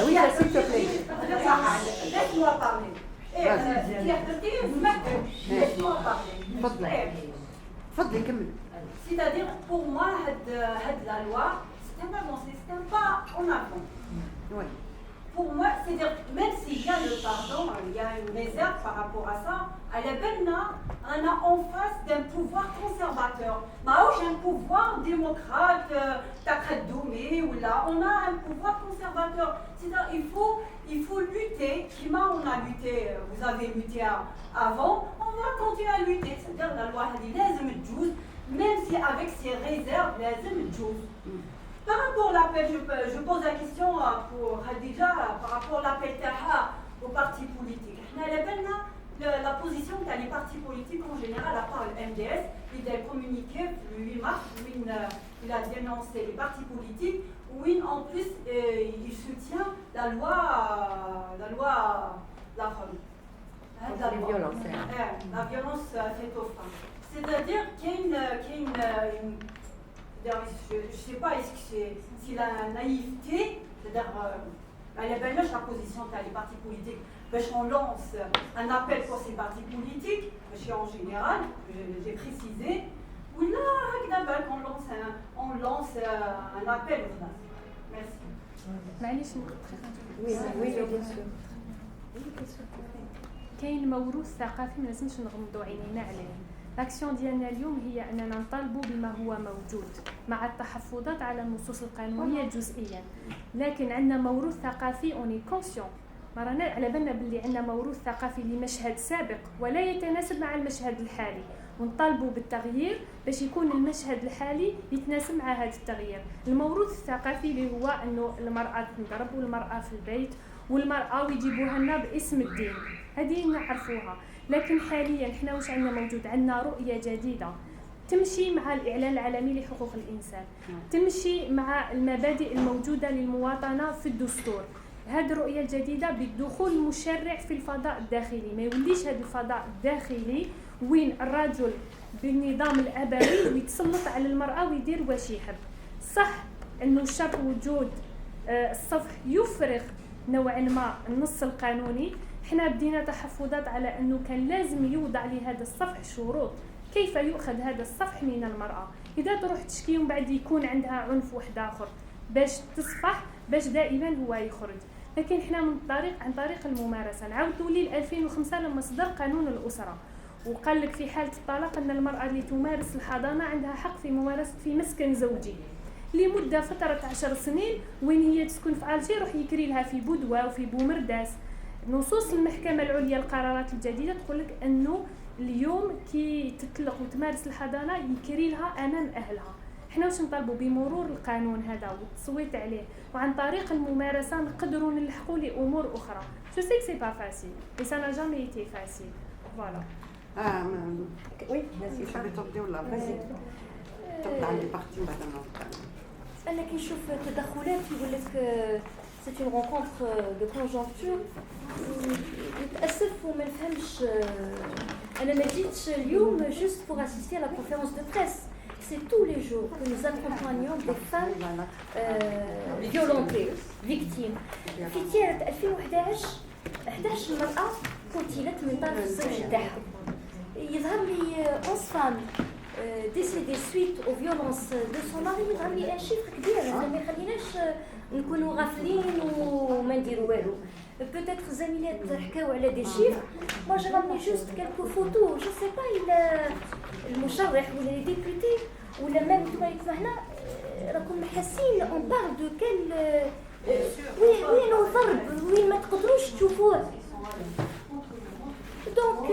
S1: oui, s'il te plaît.
S7: Laisse-moi parler. Laisse-moi parler.
S2: تفضلي كمل.
S7: C'est-à-dire, pour moi, la loi, c'est un avancé, c'est un pas en avant.
S2: Oui.
S7: Pour moi, c'est-à-dire, même s'il y a le pardon, il y a une réserve par rapport à ça, à la Benna, on a en face d'un pouvoir conservateur. J'ai un pouvoir démocrate, Takhadoumé, ou là, on a un pouvoir conservateur. C'est-à-dire, il faut lutter. Kima, on a lutté, vous avez lutté avant, on va continuer à lutter. C'est-à-dire, la loi a dit, même si avec ses réserves, par rapport à l'appel, je pose la question pour Khadija, par rapport à l'appel Taha aux partis politiques. La position qu'a les partis politiques en général, à part le MDS, il a communiqué le 8 mars, où il a dénoncé les partis politiques, où en plus il soutient la loi la femme. La violence faite aux femmes. C'est-à-dire qu'il y a je ne sais pas, est-ce que c'est la naïveté, c'est-à-dire, elle est la position des partis politiques, on lance un appel pour ces partis politiques, en général, j'ai précisé, ou là, on lance un appel. Merci.
S3: Oui, bien sûr. كاين موروث ثقافي ما لازمش نغمضوا عينينا عليه. الاكسيون ديالنا اليوم هي اننا نطالبوا بما هو موجود مع التحفظات على النصوص القانونيه جزئيا، لكن عندنا موروث ثقافي اوني كونسيون، ما رانا على بالنا باللي عندنا موروث ثقافي لمشهد سابق ولا يتناسب مع المشهد الحالي، ونطالبوا بالتغيير باش يكون المشهد الحالي يتناسب مع هذا التغيير. الموروث الثقافي اللي هو انه المراه تنضرب والمراه في البيت والمراه ويجيبوها لنا باسم الدين، هذه نعرفوها. لكن حاليا احنا واش عندنا موجود؟ عندنا رؤيه جديده تمشي مع الإعلان العالمي لحقوق الإنسان، تمشي مع المبادئ الموجودة للمواطنة في الدستور. هذه الرؤية الجديدة بالدخول المشرع في الفضاء الداخلي، ما يوليش هذا الفضاء الداخلي وين الرجل بالنظام الأبوي ويتسلط على المرأة ويدير واش يحب. صح أنه شرط وجود الصفح يفرغ نوعا ما النص القانوني. احنا بدينا تحفظات على أنه كان لازم يوضع لهذا الصفح شروط كيف يؤخذ هذا الصفح من المرأة. إذا تروح تشكي ومن بعد يكون عندها عنف واحد آخر باش تصفح باش دائما هو يخرج. لكن احنا عن طريق الممارسة. نعاودوا لي 2005 لما صدر قانون الأسرة وقال لك في حالة الطلاق أن المرأة اللي تمارس الحضانة عندها حق في ممارسة في مسكن زوجي لمدة فترة 10 سنين. وين هي تسكن في ألجي يروح يكري لها في بودوة وفي بومرداس. نصوص المحكمة العليا القرارات الجديدة تقول لك أنه اليوم كي تطلق وتمارس الحضانة يكري لها أمام أهلها. احنا واش نطالبوا؟ بمرور القانون هذا والتصويت عليه، وعن طريق الممارسة نقدروا نلحقوا لأمور أخرى. جو سي سي با فاسيل et ça n'a jamais été facile. Voilà.
S2: وي ناسي حابه تبدي ولا بس تبدا عندي بارتي بعد ما
S4: أنا كي نشوف تدخلات يقول لك c'est une rencontre de conjoncture. نتأسف وما نفهمش. أنا ما جيتش اليوم juste pour assister à la conférence de presse. C'est tous les jours que nous accompagnons des femmes violentées, victimes. في تيارة 2011 المرأة قتلت من طرف الزوج تاعها. يظهر لي 11 femmes décédées suite aux violences de son mari. يظهر لي un chiffre كبير. هذا ما يخليناش نكونوا غافلين وما نديروا والو. Peut-être زميلات حكاو على دي شيفر. moi j'ai ramené juste quelques photos. je sais pas المشرح ولا لي ديبوتي ولا ميم نتوما اللي هنا راكم حاسين on parle de quel وين ضرب وين ما تقدروش تشوفوه. دونك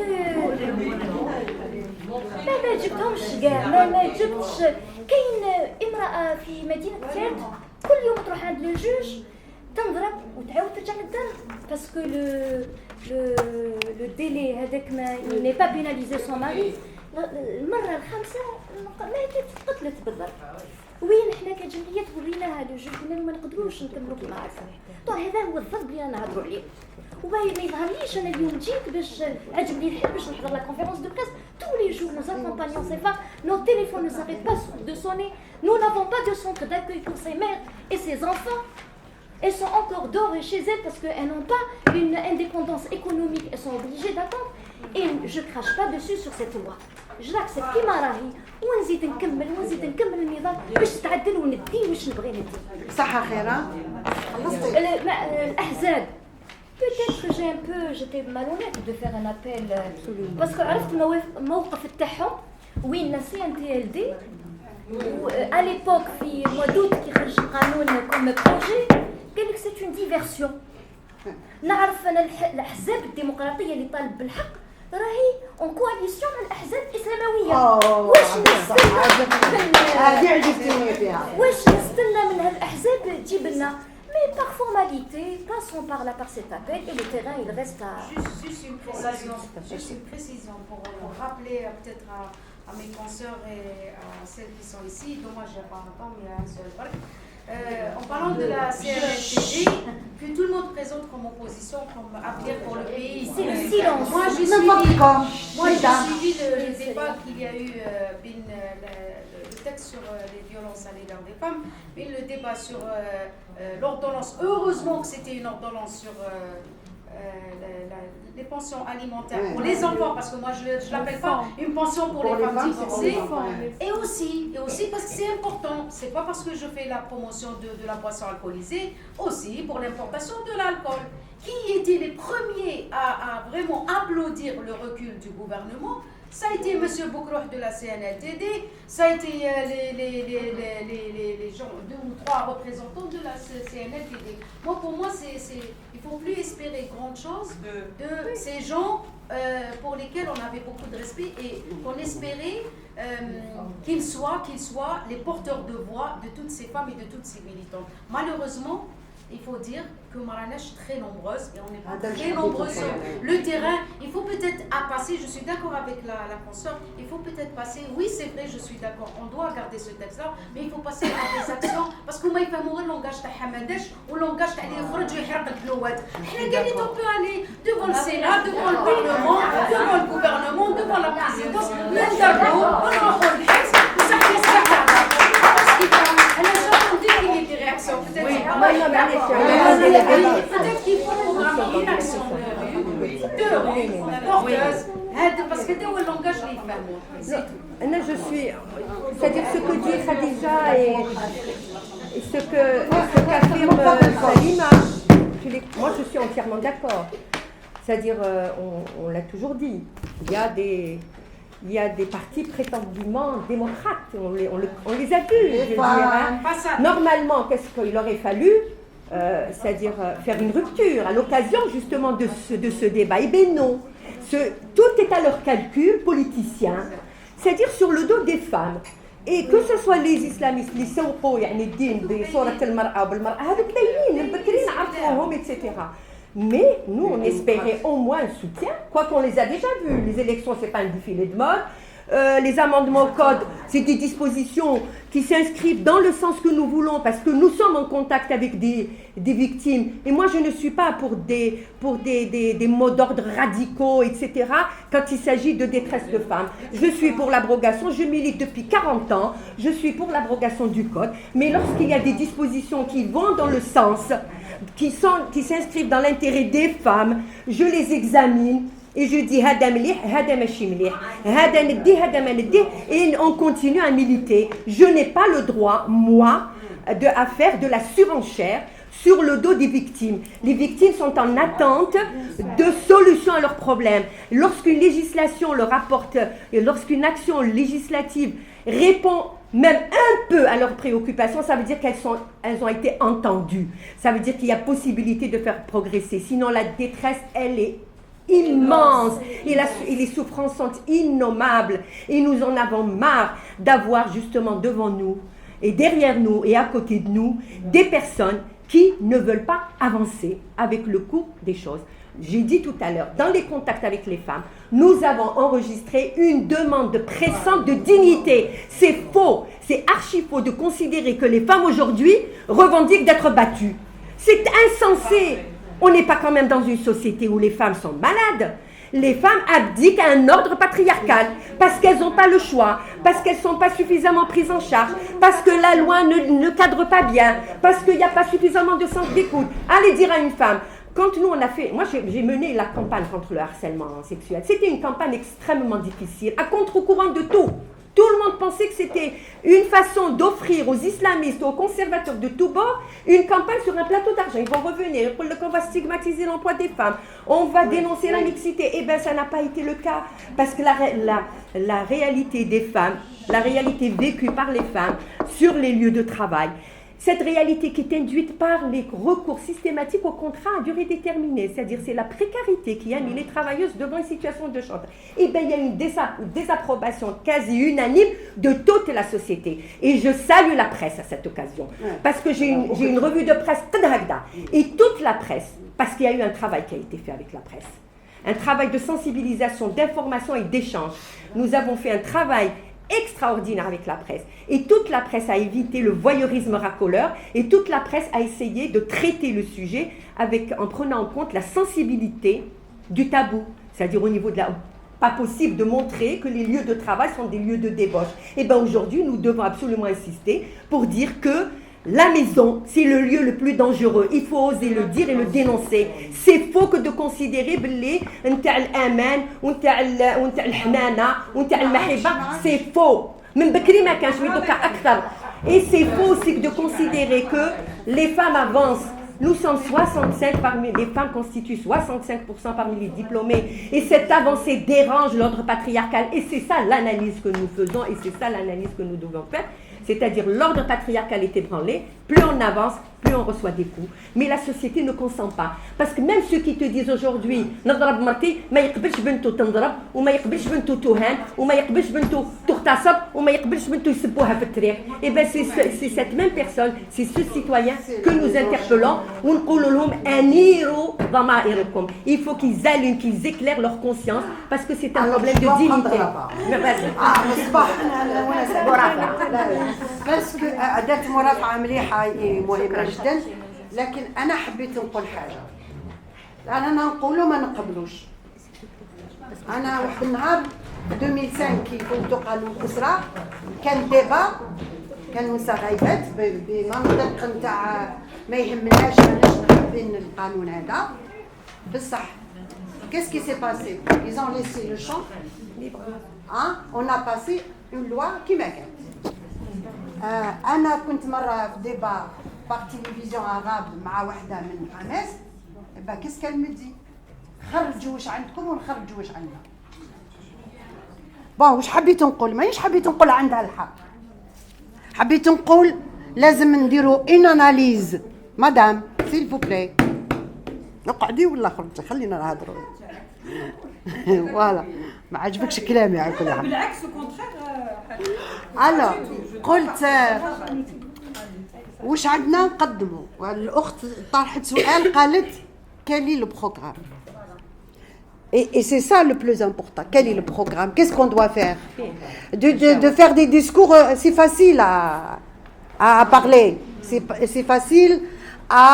S4: ما جبتهمش كاع ما جبتش. كاين امرأة في مدينة تيرت كل يوم تروح عند الجوج تنضرب وتعاود ترجع للدار باسكو لو ديلي هذاك ما ني با بيناليزي سون ماري. المره الخامسه ماتت قتلت بالضرب. وين حنا كجمعيه وريناها لو جو قلنا ما نقدروش نكملوا كما عرفنا. طون هذا هو الضرب اللي انا نهضروا عليه. وما يظهرليش انا اليوم جيت باش عجبني الحال باش نحضر لا كونفيرونس دو بريس. tous les jours nous accompagnons ces femmes. nos téléphones ne s'arrêtent pas de sonner. nous n'avons pas de centre d'accueil pour ces mères et ces enfants. Elles sont encore dehors et chez elles parce qu'elles n'ont pas une indépendance économique. Elles sont obligées d'attendre. Et je ne crache pas dessus sur cette loi. Je l'accepte كيما راهي ونزيد نكمل النضال باش تعدل وندي واش نبغي ندي.
S2: صحة خيرة.
S4: الأحزاب. Peut-être que j'étais malhonnête de faire un appel parce que عرفت الموقف تاعهم وين لا CNTLD à l'époque في mois d'août كي خرج القانون comme projet قال لك c'est une diversion. نعرف أنا الأحزاب الديمقراطية اللي طالب بالحق راهي اون كواليسيون مع الأحزاب الإسلاموية. واش نستنى من هالأحزاب تجيب لنا mais par formalité, passons par cet appel et le terrain il reste à...
S7: Juste une précision pour rappeler peut-être à mes consoeurs et à celles qui sont ici, dont moi j'ai pas longtemps, mais il y a un seul break. En parlant de la CNTG, que tout le monde présente comme opposition, comme avenir pour le pays.
S4: C'est le silence.
S7: Moi j'ai suivi le débat qu'il y a eu, le texte sur les violences à l'égard des femmes, mais le débat sur l'ordonnance. Heureusement que c'était une ordonnance sur les pensions alimentaires pour les enfants, parce que moi je ne l'appelle pas une pension pour les femmes divorcées. Et aussi parce que c'est important, c'est pas parce que je fais la promotion de la boisson alcoolisée, aussi pour l'importation de l'alcool. Qui étaient les premiers à vraiment applaudir le recul du gouvernement?
S13: Ça a été M. Boukrouh de la CNLTD, ça a été les gens, 2 ou 3 représentants de la CNLTD. Moi, pour moi, il ne faut plus espérer grande chose de ces gens pour lesquels on avait beaucoup de respect et qu'on espérait qu'ils soient les porteurs de voix de toutes ces femmes et de toutes ces militantes. Malheureusement, il faut dire que Marrakech est très nombreuse et on n'est pas très nombreux sur le terrain. Il faut peut-être passer, je suis d'accord avec la consoeur, il faut peut-être passer, oui c'est vrai, je suis d'accord, on doit garder ce texte-là, mais il faut passer à des actions parce que moi il fait mourir le langage de Hamadesh ou le langage de Khrouj Yhraq al-Klawad. On peut aller devant le Sénat, devant le Parlement, devant le gouvernement, devant la présidence, même d'accord, on en prend le texte, ça fait ça. Peut-être qu'il y a des réactions, peut-être qu'il faut programmer une action de rue, porteuse, parce que c'est le langage des femmes.
S1: Je suis, c'est-à-dire ce que dit Khadija et ce qu'affirme Salima, moi je suis entièrement d'accord. C'est-à-dire, on l'a toujours dit, il y a des partis prétendument démocrates, on les a vus, je veux dire, hein. Normalement, qu'est-ce qu'il aurait fallu c'est-à-dire faire une rupture à l'occasion justement de ce débat. Eh bien non, tout est à leur calcul politicien, c'est-à-dire sur le dos des femmes. Et que ce soit les islamistes, les سوقوا يعني الدين بصورة المرأة وبالمرأة هذوك باينين بكري نعرفوهم etc. Mais nous, on espérait au moins un soutien, quoi qu'on les a déjà vus. Les élections, ce n'est pas un défilé de mode. Les amendements au code, c'est des dispositions qui s'inscrivent dans le sens que nous voulons, parce que nous sommes en contact avec des victimes. Et moi, je ne suis pas pour des mots d'ordre radicaux, etc., quand il s'agit de détresse de femmes. Je suis pour l'abrogation, je milite depuis 40 ans, je suis pour l'abrogation du code. Mais lorsqu'il y a des dispositions qui vont dans le sens, qui s'inscrivent dans l'intérêt des femmes, je les examine. Et je dis, et on continue à militer. Je n'ai pas le droit, moi, à faire de la surenchère sur le dos des victimes. Les victimes sont en attente de solutions à leurs problèmes. Lorsqu'une législation leur apporte, et lorsqu'une action législative répond même un peu à leurs préoccupations, ça veut dire qu'elles ont été entendues. Ça veut dire qu'il y a possibilité de faire progresser. Sinon, la détresse, elle est immense et les souffrances sont innommables et nous en avons marre d'avoir justement devant nous et derrière nous et à côté de nous des personnes qui ne veulent pas avancer avec le cours des choses. J'ai dit tout à l'heure, dans les contacts avec les femmes, nous avons enregistré une demande pressante de dignité. C'est faux, c'est archi faux de considérer que les femmes aujourd'hui revendiquent d'être battues. C'est insensé. On n'est pas quand même dans une société où les femmes sont malades. Les femmes abdiquent à un ordre patriarcal parce qu'elles n'ont pas le choix, parce qu'elles ne sont pas suffisamment prises en charge, parce que la loi ne cadre pas bien, parce qu'il n'y a pas suffisamment de sens d'écoute. Allez dire à une femme, quand nous on a fait, moi j'ai mené la campagne contre le harcèlement sexuel, c'était une campagne extrêmement difficile, à contre-courant de tout. Tout le monde pensait que c'était une façon d'offrir aux islamistes, aux conservateurs de tous bords, une campagne sur un plateau d'argent. Ils vont revenir, on va stigmatiser l'emploi des femmes, on va dénoncer la mixité. Eh bien, ça n'a pas été le cas, parce que la réalité des femmes, la réalité vécue par les femmes sur les lieux de travail, cette réalité qui est induite par les recours systématiques aux contrats à durée déterminée, c'est-à-dire c'est la précarité qui a mis les travailleuses devant une situation de chantage. Eh bien, il y a une désapprobation quasi unanime de toute la société. Et je salue la presse à cette occasion, parce que j'ai une revue de presse, et toute la presse, parce qu'il y a eu un travail qui a été fait avec la presse, un travail de sensibilisation, d'information et d'échange. Nous avons fait un travail extraordinaire avec la presse. Et toute la presse a évité le voyeurisme racoleur et toute la presse a essayé de traiter le sujet en prenant en compte la sensibilité du tabou. C'est-à-dire au niveau de la... Pas possible de montrer que les lieux de travail sont des lieux de débauche. Et bien aujourd'hui, nous devons absolument insister pour dire que la maison, c'est le lieu le plus dangereux. Il faut oser le dire et le dénoncer. C'est faux que de considérer que c'est faux. Et c'est faux aussi de considérer que les femmes avancent Nous sommes 65 parmi les femmes constituent 65% parmi les diplômés. Et cette avancée dérange l'ordre patriarcal. Et c'est ça l'analyse que nous faisons et c'est ça l'analyse que nous devons faire. C'est-à-dire l'ordre patriarcal est ébranlé, plus on avance, plus on reçoit des coups. Mais la société ne consent pas. Parce que même ceux qui te disent aujourd'hui, نضرب مرتي ما يقبلش بنته تنضرب وما يقبلش بنته تهان وما يقبلش بنته تغتصب وما يقبلش بنته يسبوها في الطريق. Et bien c'est cette même personne, c'est ce citoyen que nous interpellons ونقول لهم أنيروا ضمائركم. Il faut qu'ils allument, qu'ils éclairent leur conscience parce que c'est un problème de dignité.
S2: بس أداة مرافعة مليحة مهمة جدا لكن أنا حبيت نقول حاجة أنا نقولوا ما نقبلوش أنا واحد النهار 2005 كي كنت قالوا الأسرة كان ديبا كان نساء غايبات بمنطق نتاع ما يهمناش ماناش حابين القانون هذا بصح qu'est-ce qui s'est passé ils ont laissé le champ libre on a passé une loi كيما كانت أنا كنت مرة في ديبا باغ تيليفزيون عرب مع وحدة من حماس كيس كان مدي خرجوا واش عندكم ونخرجوا واش عندنا بون واش حبيت نقول مانيش حبيت نقول عندها الحق حبيت نقول لازم نديروا ان اناليز مدام سيل فو بلاي اقعدي ولا خرجي خلينا نهضروا فوالا ما عجبكش كلامي على كل حال
S12: بالعكس كونترير
S2: الو قلت واش عندنا نقدموا الاخت طرحت سؤال قالت quel est le programme et c'est ça le plus important quel est le programme qu'est-ce qu'on doit faire de faire des discours c'est facile à parler c'est facile à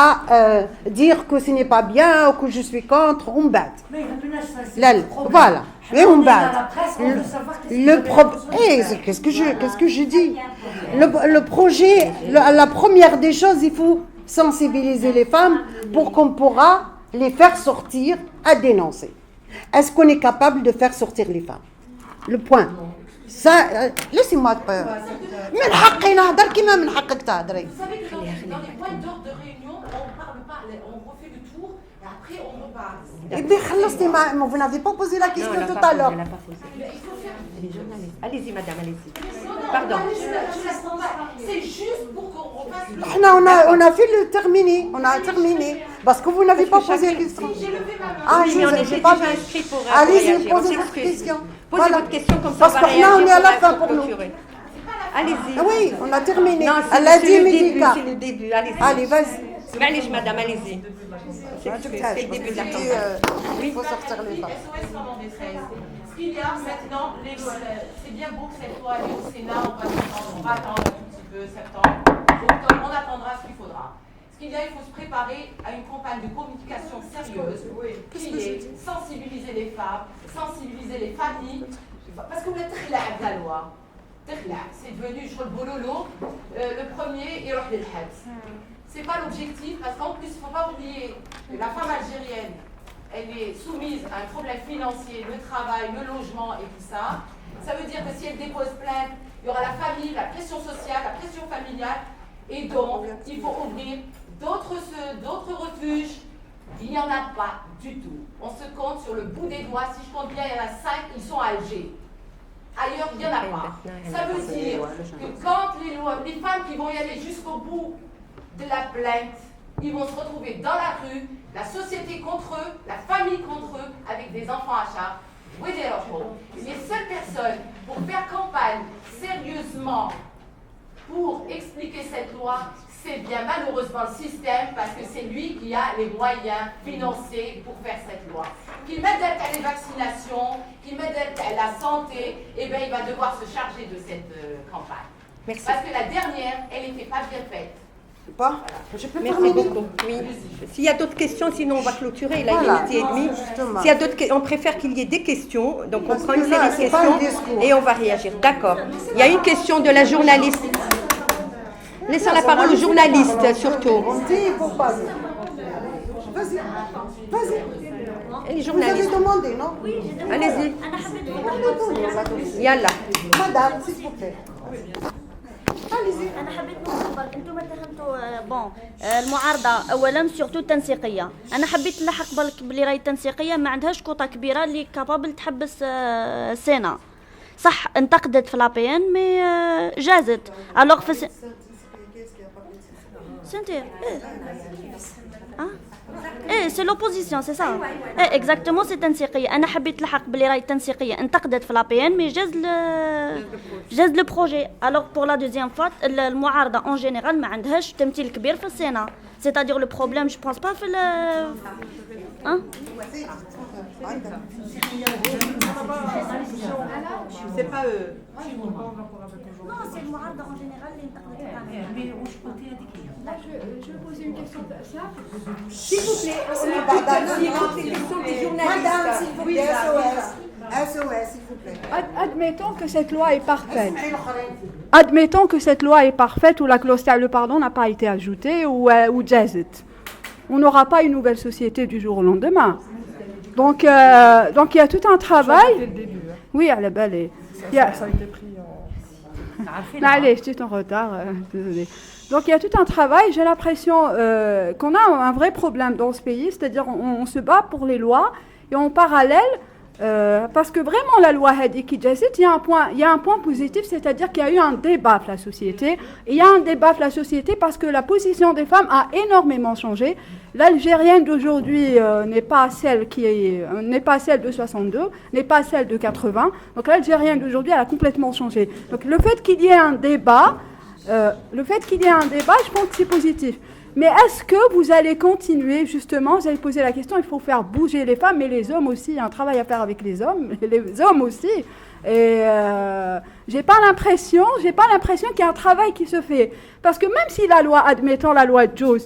S2: dire que ce n'est pas bien ou que je suis contre on bat voilà et on bat le problème qu'est-ce que je dis le projet la première des choses il faut sensibiliser les femmes pour qu'on pourra les faire sortir à dénoncer est-ce qu'on est capable de faire sortir les femmes le point ça laissez-moi من حقي نهضر كيما من حقك تهضري Mais خلصتي ما vous n'avez pas posé la question tout à l'heure.
S1: Allez-y madame, allez-y. Pardon.
S9: C'est juste pour qu'on fasse
S2: on a fait le terminé, on a terminé parce que vous n'avez pas posé la question.
S1: Ah, je n'ai pas inscrit pour
S2: allez-y, posez votre question.
S1: Posez votre question comme ça.
S2: Parce que là on est à la fin pour nous.
S1: Allez-y.
S2: Oui, on a terminé.
S1: Elle a dit médical. C'est le début, allez-y.
S2: Allez, vas-y.
S1: Allez, madame, allez-y. C'est le début de la campagne.
S2: Il faut sortir les femmes.
S9: Ce qu'il y a maintenant, c'est bien beau que cette loi est au Sénat, on va attendre un tout petit peu, septembre, octobre, on attendra ce qu'il faudra. Ce qu'il y a, il faut se préparer à une campagne de communication sérieuse, qui est sensibiliser les femmes, sensibiliser les familles, parce que vous êtes très là de la loi. C'est devenu, je le bololo, le premier, et le Habs. C'est pas l'objectif, parce qu'en plus, il ne faut pas oublier que la femme algérienne, elle est soumise à un problème financier, le travail, le logement et tout ça. Ça veut dire que si elle dépose plainte, il y aura la famille, la pression sociale, la pression familiale. Et donc, il faut ouvrir d'autres refuges. Il n'y en a pas du tout. On se compte sur le bout des doigts. Si je compte bien, il y en a 5, ils sont à Alger. Ailleurs, il n'y en a pas. Ça veut dire que quand les femmes qui vont y aller jusqu'au bout de la plainte, ils vont se retrouver dans la rue, la société contre eux, la famille contre eux, avec des enfants à charge. Les seules personnes pour faire campagne sérieusement pour expliquer cette loi, c'est bien malheureusement le système, parce que c'est lui qui a les moyens financiers pour faire cette loi. Qu'il m'aide à les vaccinations, qu'il m'aide à la santé, et bien il va devoir se charger de cette campagne.
S1: Merci.
S9: Parce que la dernière, elle n'était pas bien faite.
S2: Pas. Je peux
S1: Merci beaucoup. Oui. S'il y a d'autres questions, sinon on va clôturer. Il a une minute et demie. S'il y a d'autres, on préfère qu'il y ait des questions. Donc on prend une série de questions et on va réagir. D'accord. Il y a une question de la journaliste. Laissons la parole aux journalistes surtout.
S2: Vas-y. Vas-y.
S1: Et les journalistes.
S2: Vous avez demandé, non?
S5: Oui, j'ai demandé.
S1: Allez-y. Yalla.
S2: Madame, s'il vous plaît.
S5: انا حبيت نوضح برك انتم اتهمتوا بون المعارضه اولا سورتو التنسيقيه. انا حبيت نلحق بالك بلي راهي التنسيقيه ما عندهاش كوطه كبيره اللي كابابل تحبس السينا. صح انتقدت في لابي ان مي جازت الوغ في سنتي ايه سي لوبوزيسيون سي سا ايه اكزاكتومون سي تنسيقيه. انا حبيت نلحق بلي راهي التنسيقيه انتقدت في لابي ان مي جاز لو بروجي. الوغ بور لا دوزيام فوا المعارضه اون جينيرال ما عندهاش تمثيل كبير في السينا. سيتادير لو بروبليم جو بونس با في
S1: C'est pas eux.
S5: Non, c'est le Mourada en général, les
S6: Mais où je peux dire
S3: Là, je vais poser une question simple.
S1: S'il vous plaît, les questions des journalistes.
S2: Madame, s'il vous plaît, SOS, s'il vous plaît.
S14: Admettons que cette loi est parfaite. Admettons que cette loi est parfaite où la clause le pardon n'a pas été ajoutée ou jazzet. On n'aura pas une nouvelle société du jour au lendemain. Donc il y a tout un travail. Oui, à la balle. Ça a été pris en... Allez, je suis en retard, désolé. Donc il y a tout un travail, j'ai l'impression qu'on a un vrai problème dans ce pays, c'est-à-dire on se bat pour les lois et en parallèle, parce que vraiment la loi Hadiki Jazit, il y a un point positif, c'est-à-dire qu'il y a eu un débat de la société. Et il y a un débat de la société parce que la position des femmes a énormément changé. L'Algérienne d'aujourd'hui n'est pas celle de 62, n'est pas celle de 80. Donc l'Algérienne d'aujourd'hui, elle a complètement changé. Donc le fait qu'il y ait un débat, je pense que c'est positif. Mais est-ce que vous allez continuer, justement, vous allez poser la question, il faut faire bouger les femmes, mais les hommes aussi, il y a un travail à faire avec les hommes aussi. Et j'ai pas l'impression qu'il y a un travail qui se fait. Parce que même si la loi, admettons la loi Jones,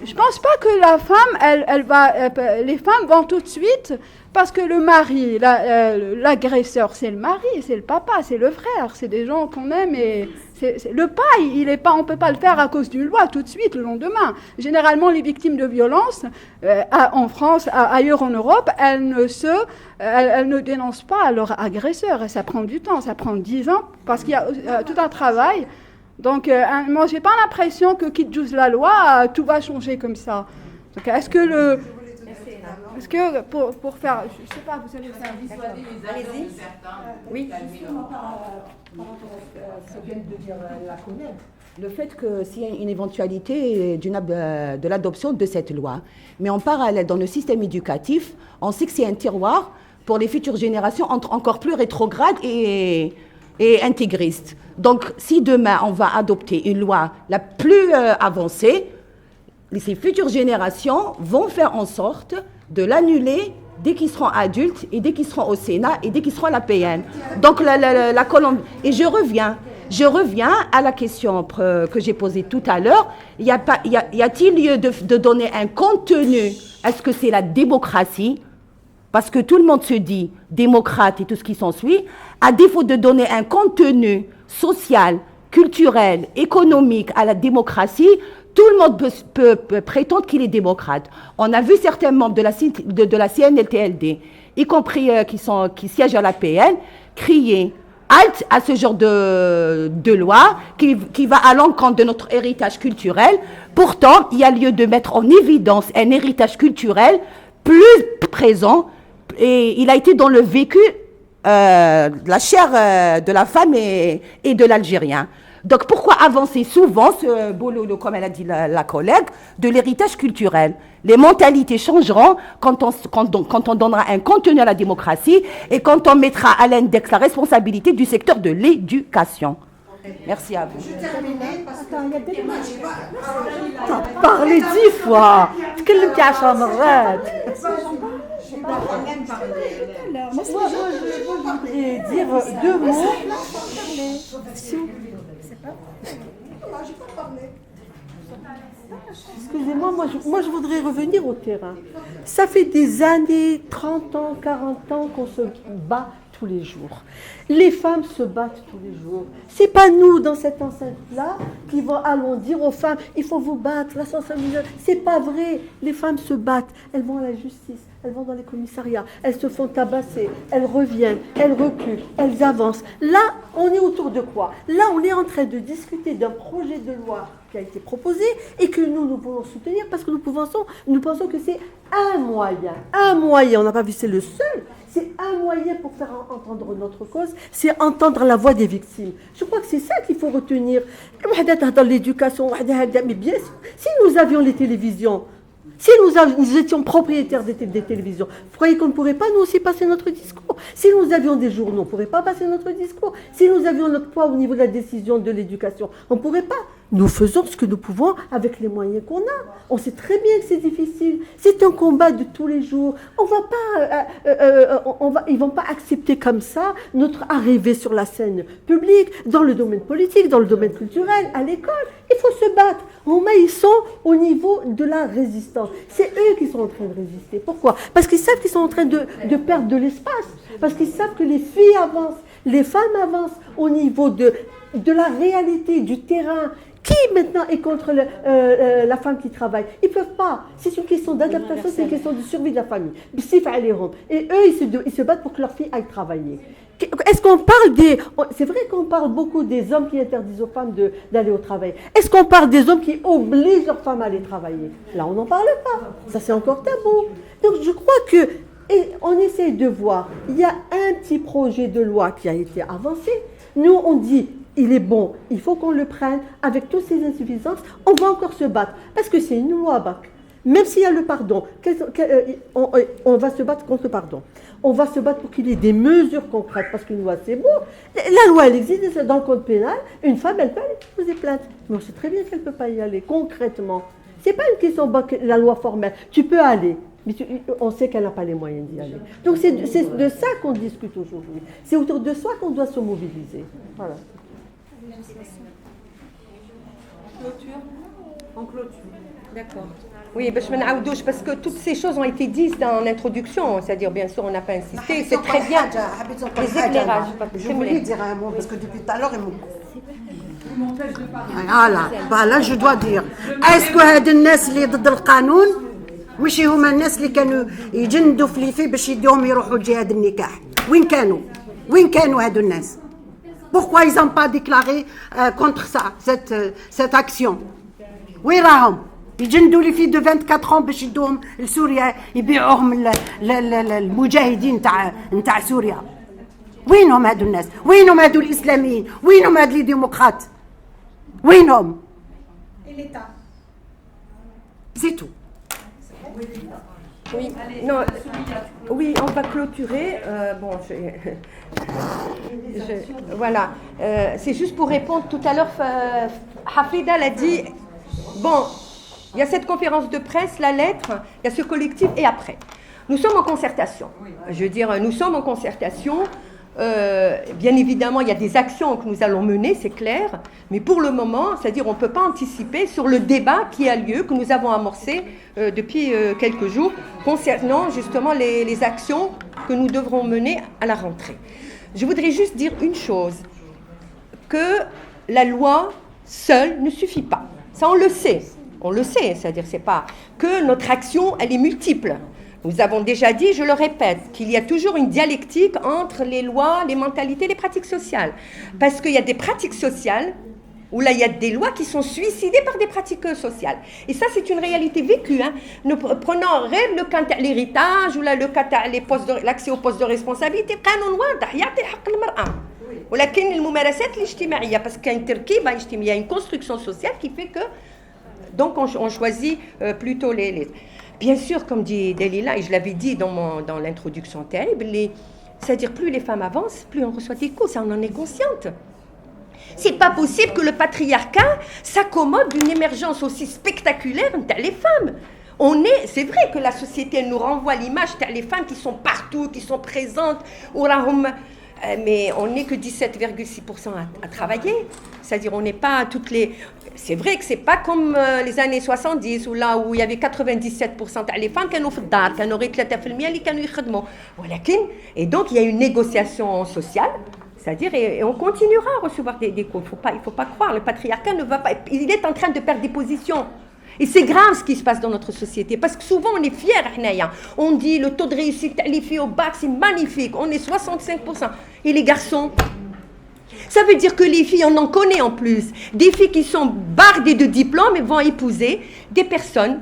S14: je pense pas que la femme, les femmes vont tout de suite, parce que le mari, l'agresseur, c'est le mari, c'est le papa, c'est le frère, c'est des gens qu'on aime et le pas, on peut pas le faire à cause d'une loi tout de suite, le lendemain. Généralement, les victimes de violences, en France, ailleurs en Europe, elles ne dénoncent pas leur agresseur. Et ça prend du temps, ça prend 10 ans, parce qu'il y a tout un travail. Donc, moi, j'ai pas l'impression que quitte juste la loi, tout va changer comme ça. Donc, est-ce que pour faire, je sais pas, vous allez faire visualiser.
S1: Allez-y. Oui.
S9: Par rapport à ce que vient de dire la collègue, le fait que s'il y a une éventualité de l'adoption de cette loi, mais en parallèle, dans le système éducatif, on sait que c'est un tiroir pour les futures générations encore plus rétrogrades et intégristes. Donc, si demain, on va adopter une loi la plus avancée, ces futures générations vont faire en sorte de l'annuler dès qu'ils seront adultes et dès qu'ils seront au Sénat et dès qu'ils seront à la PN. Donc, la Colombie... Et je reviens à la question que j'ai posée tout à l'heure. Y a-t-il lieu de donner un contenu? Est-ce que c'est la démocratie? Parce que tout le monde se dit démocrate et tout ce qui s'ensuit. À défaut de donner un contenu social, culturel, économique à la démocratie, tout le monde peut prétendre qu'il est démocrate. On a vu certains membres de la CNLTLD, y compris qui siègent à la PN, crier halte à ce genre de loi qui va à l'encontre de notre héritage culturel. Pourtant, il y a lieu de mettre en évidence un héritage culturel plus présent et il a été dans le vécu la chair de la femme et de l'Algérien. Donc pourquoi avancer souvent ce boulot, comme elle a dit la collègue, de l'héritage culturel? Les mentalités changeront quand on donnera un contenu à la démocratie et quand on mettra à l'index la responsabilité du secteur de l'éducation. Merci à vous.
S2: Je termine parce qu'il y a des
S14: Parlez 10 fois. تكلمتي 10 مرات. Moi, je voudrais dire 2 mots. Excusez-moi, moi je voudrais revenir au terrain. Ça fait des années, 30 ans, 40 ans qu'on se bat
S15: tous les jours. Les femmes se battent tous les jours. C'est pas nous dans cette enceinte-là qui allons dire aux femmes il faut vous battre, la sensibilisation. C'est pas vrai. Les femmes se battent. Elles vont à la justice, elles vont dans les commissariats, elles se font tabasser, elles reviennent, elles reculent, elles avancent. Là, on est autour de quoi? Là, on est en train de discuter d'un projet de loi qui a été proposé et que nous pouvons soutenir parce que nous pensons que c'est un moyen. On n'a pas vu, c'est le seul. C'est un moyen pour faire entendre notre cause, c'est entendre la voix des victimes. Je crois que c'est ça qu'il faut retenir. Dans l'éducation, mais bien sûr, si nous avions les télévisions, si nous étions propriétaires des télévisions, vous croyez qu'on ne pourrait pas nous aussi passer notre discours? Si nous avions des journaux, on ne pourrait pas passer notre discours. Si nous avions notre poids au niveau de la décision de l'éducation, on ne pourrait pas. Nous faisons ce que nous pouvons avec les moyens qu'on a. On sait très bien que c'est difficile. C'est un combat de tous les jours. Ils ne vont pas accepter comme ça notre arrivée sur la scène publique, dans le domaine politique, dans le domaine culturel, à l'école. Il faut se battre. Ils sont au niveau de la résistance. C'est eux qui sont en train de résister. Pourquoi? Parce qu'ils savent qu'ils sont en train de perdre de l'espace. Parce qu'ils savent que les filles avancent, les femmes avancent au niveau de la réalité, du terrain. Qui maintenant est contre la femme qui travaille? Ils ne peuvent pas. C'est une question d'adaptation, c'est une question de survie de la famille. Et eux, ils se battent pour que leurs filles aillent travailler. Est-ce qu'on parle c'est vrai qu'on parle beaucoup des hommes qui interdisent aux femmes d'aller au travail. Est-ce qu'on parle des hommes qui obligent leurs femmes à aller travailler? Là, on n'en parle pas. Ça, c'est encore tabou. Donc, je crois que on essaie de voir. Il y a un petit projet de loi qui a été avancé. Nous, on dit il est bon, il faut qu'on le prenne avec toutes ces insuffisances. On va encore se battre parce que c'est une loi BAC. Même s'il y a le pardon, on va se battre contre le pardon. On va se battre pour qu'il y ait des mesures concrètes parce qu'une loi c'est bon. La loi elle existe dans le code pénal. Une femme elle peut aller poser plainte, mais on sait très bien qu'elle ne peut pas y aller concrètement. C'est pas une question de la loi formelle. Tu peux aller. Mais on sait qu'elle n'a pas les moyens d'y aller. Donc c'est de ça qu'on discute aujourd'hui. C'est autour de ça qu'on doit se mobiliser. Voilà.
S1: Clôture. En clôture. D'accord. Oui, parce que toutes ces choses ont été dites dans l'introduction, c'est-à-dire bien sûr on n'a pas insisté, c'est très bien. Les éclairages.
S2: Je voulais dire un mot parce que depuis tout à l'heure ils m'empêchent de parler. Voilà, je dois dire. Est-ce que هاد الناس اللي ضد القانون ماشي هما الناس اللي كانوا يجندوا في ليفي باش يديهم يروحوا لجهاد النكاح؟ وين كانوا هادو الناس؟ Pourquoi ils n'ont pas déclaré contre ça, cette action? وين راهم؟ يجندوا لي في 24 ans باش يدوهم لسوريا يبيعوهم المجاهدين نتاع سوريا. وينهم هادو الناس؟ وينهم هادو الاسلاميين؟ وينهم هاد لي ديمقراط؟ وينهم؟ C'est tout.
S1: Oui, non, oui, on va clôturer. Voilà. C'est juste pour répondre. Tout à l'heure, Hafida l'a dit. Bon, il y a cette conférence de presse, la lettre, il y a ce collectif et après. Nous sommes en concertation. Je veux dire, nous sommes en concertation. Bien évidemment, il y a des actions que nous allons mener, c'est clair, mais pour le moment, c'est-à-dire on ne peut pas anticiper sur le débat qui a lieu, que nous avons amorcé depuis quelques jours, concernant justement les actions que nous devrons mener à la rentrée. Je voudrais juste dire une chose, que la loi seule ne suffit pas. Ça, on le sait, c'est-à-dire c'est pas que notre action, elle est multiple. Nous avons déjà dit, je le répète, qu'il y a toujours une dialectique entre les lois, les mentalités, les pratiques sociales. Parce qu'il y a des pratiques sociales où là, il y a des lois qui sont suicidées par des pratiques sociales. Et ça, c'est une réalité vécue. Nous prenons le cas de l'héritage ou là, le cas de l'accès aux postes de responsabilité. Parce qu'il y a une construction sociale qui fait que donc on choisit plutôt les... Bien sûr, comme dit Delila, et je l'avais dit dans l'introduction terrible, c'est-à-dire plus les femmes avancent, plus on reçoit des coups, ça on en est consciente. C'est pas possible que le patriarcat s'accommode d'une émergence aussi spectaculaire de les femmes. C'est vrai que la société nous renvoie l'image de les femmes qui sont partout, qui sont présentes, mais on n'est que 17,6% à travailler. C'est-à-dire, on n'est pas toutes les... C'est vrai que c'est pas comme les années 70 où là où il y avait 97% des femmes qui étaient dans le dar, qui étaient 3% qui étaient travaillent. Et donc, il y a une négociation sociale. C'est-à-dire, et on continuera à recevoir des coups. Il ne faut pas croire, le patriarcat ne va pas... Il est en train de perdre des positions. Et c'est grave ce qui se passe dans notre société, parce que souvent on est fiers, on dit le taux de réussite les filles au bac c'est magnifique, on est 65%. Et les garçons, ça veut dire que les filles, on en connaît en plus, des filles qui sont bardées de diplômes et vont épouser des personnes,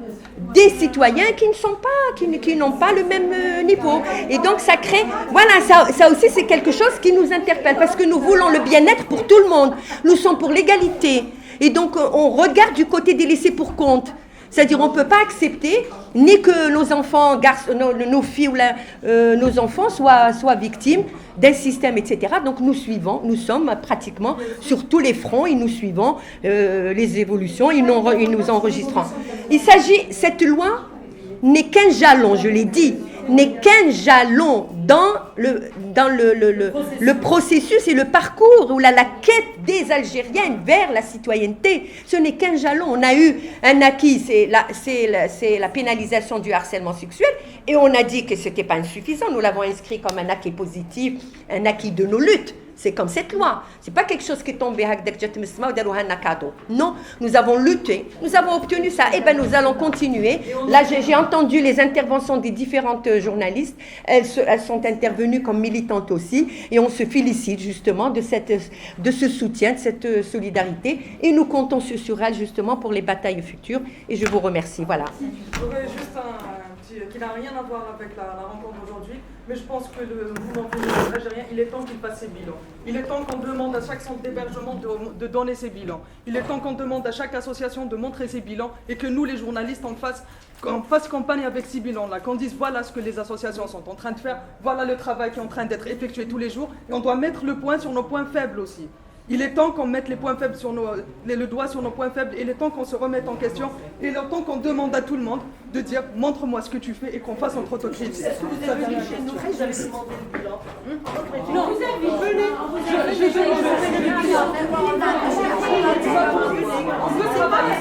S1: des citoyens qui ne sont pas, qui n'ont pas le même niveau. Et donc ça crée, voilà, ça aussi c'est quelque chose qui nous interpelle, parce que nous voulons le bien-être pour tout le monde, nous sommes pour l'égalité. Et donc, on regarde du côté des laissés pour compte. C'est-à-dire, on ne peut pas accepter ni que nos enfants, nos filles ou nos enfants soient victimes d'un système, etc. Donc, nous sommes pratiquement sur tous les fronts et nous suivons les évolutions et nous enregistrons. Cette loi n'est qu'un jalon, je l'ai dit, n'est qu'un jalon dans le processus et le parcours ou la quête des Algériennes vers la citoyenneté. Ce n'est qu'un jalon. On a eu un acquis, c'est la pénalisation du harcèlement sexuel, et on a dit que ce n'était pas insuffisant. Nous l'avons inscrit comme un acquis positif, un acquis de nos luttes. C'est comme cette loi. Ce n'est pas quelque chose qui est tombé. Non, nous avons lutté, nous avons obtenu ça. Et bien, nous allons continuer. Là, j'ai entendu les interventions des différentes journalistes. Elles sont intervenues comme militantes aussi. Et on se félicite justement de ce soutien, de cette solidarité. Et nous comptons sur elles justement pour les batailles futures. Et je vous remercie. Voilà.
S11: J'aurais juste qui n'a rien à voir avec la rencontre d'aujourd'hui, mais je pense que le mouvement féministe algérien, il est temps qu'il fasse ses bilans. Il est temps qu'on demande à chaque centre d'hébergement de donner ses bilans. Il est temps qu'on demande à chaque association de montrer ses bilans et que nous, les journalistes, qu'on fasse campagne avec ces bilans-là, qu'on dise voilà ce que les associations sont en train de faire, voilà le travail qui est en train d'être effectué tous les jours, et on doit mettre le point sur nos points faibles aussi. Il est temps qu'on mette les points faibles le doigt sur nos points faibles, et il est temps qu'on se remette en question, et il est temps qu'on demande à tout le monde de dire montre-moi ce que tu fais et qu'on fasse notre autocritique.
S9: Est-ce que vous avez venu chez nous, vous avez demandé le bilan?
S11: Non, vous avez venez. On peut travailler.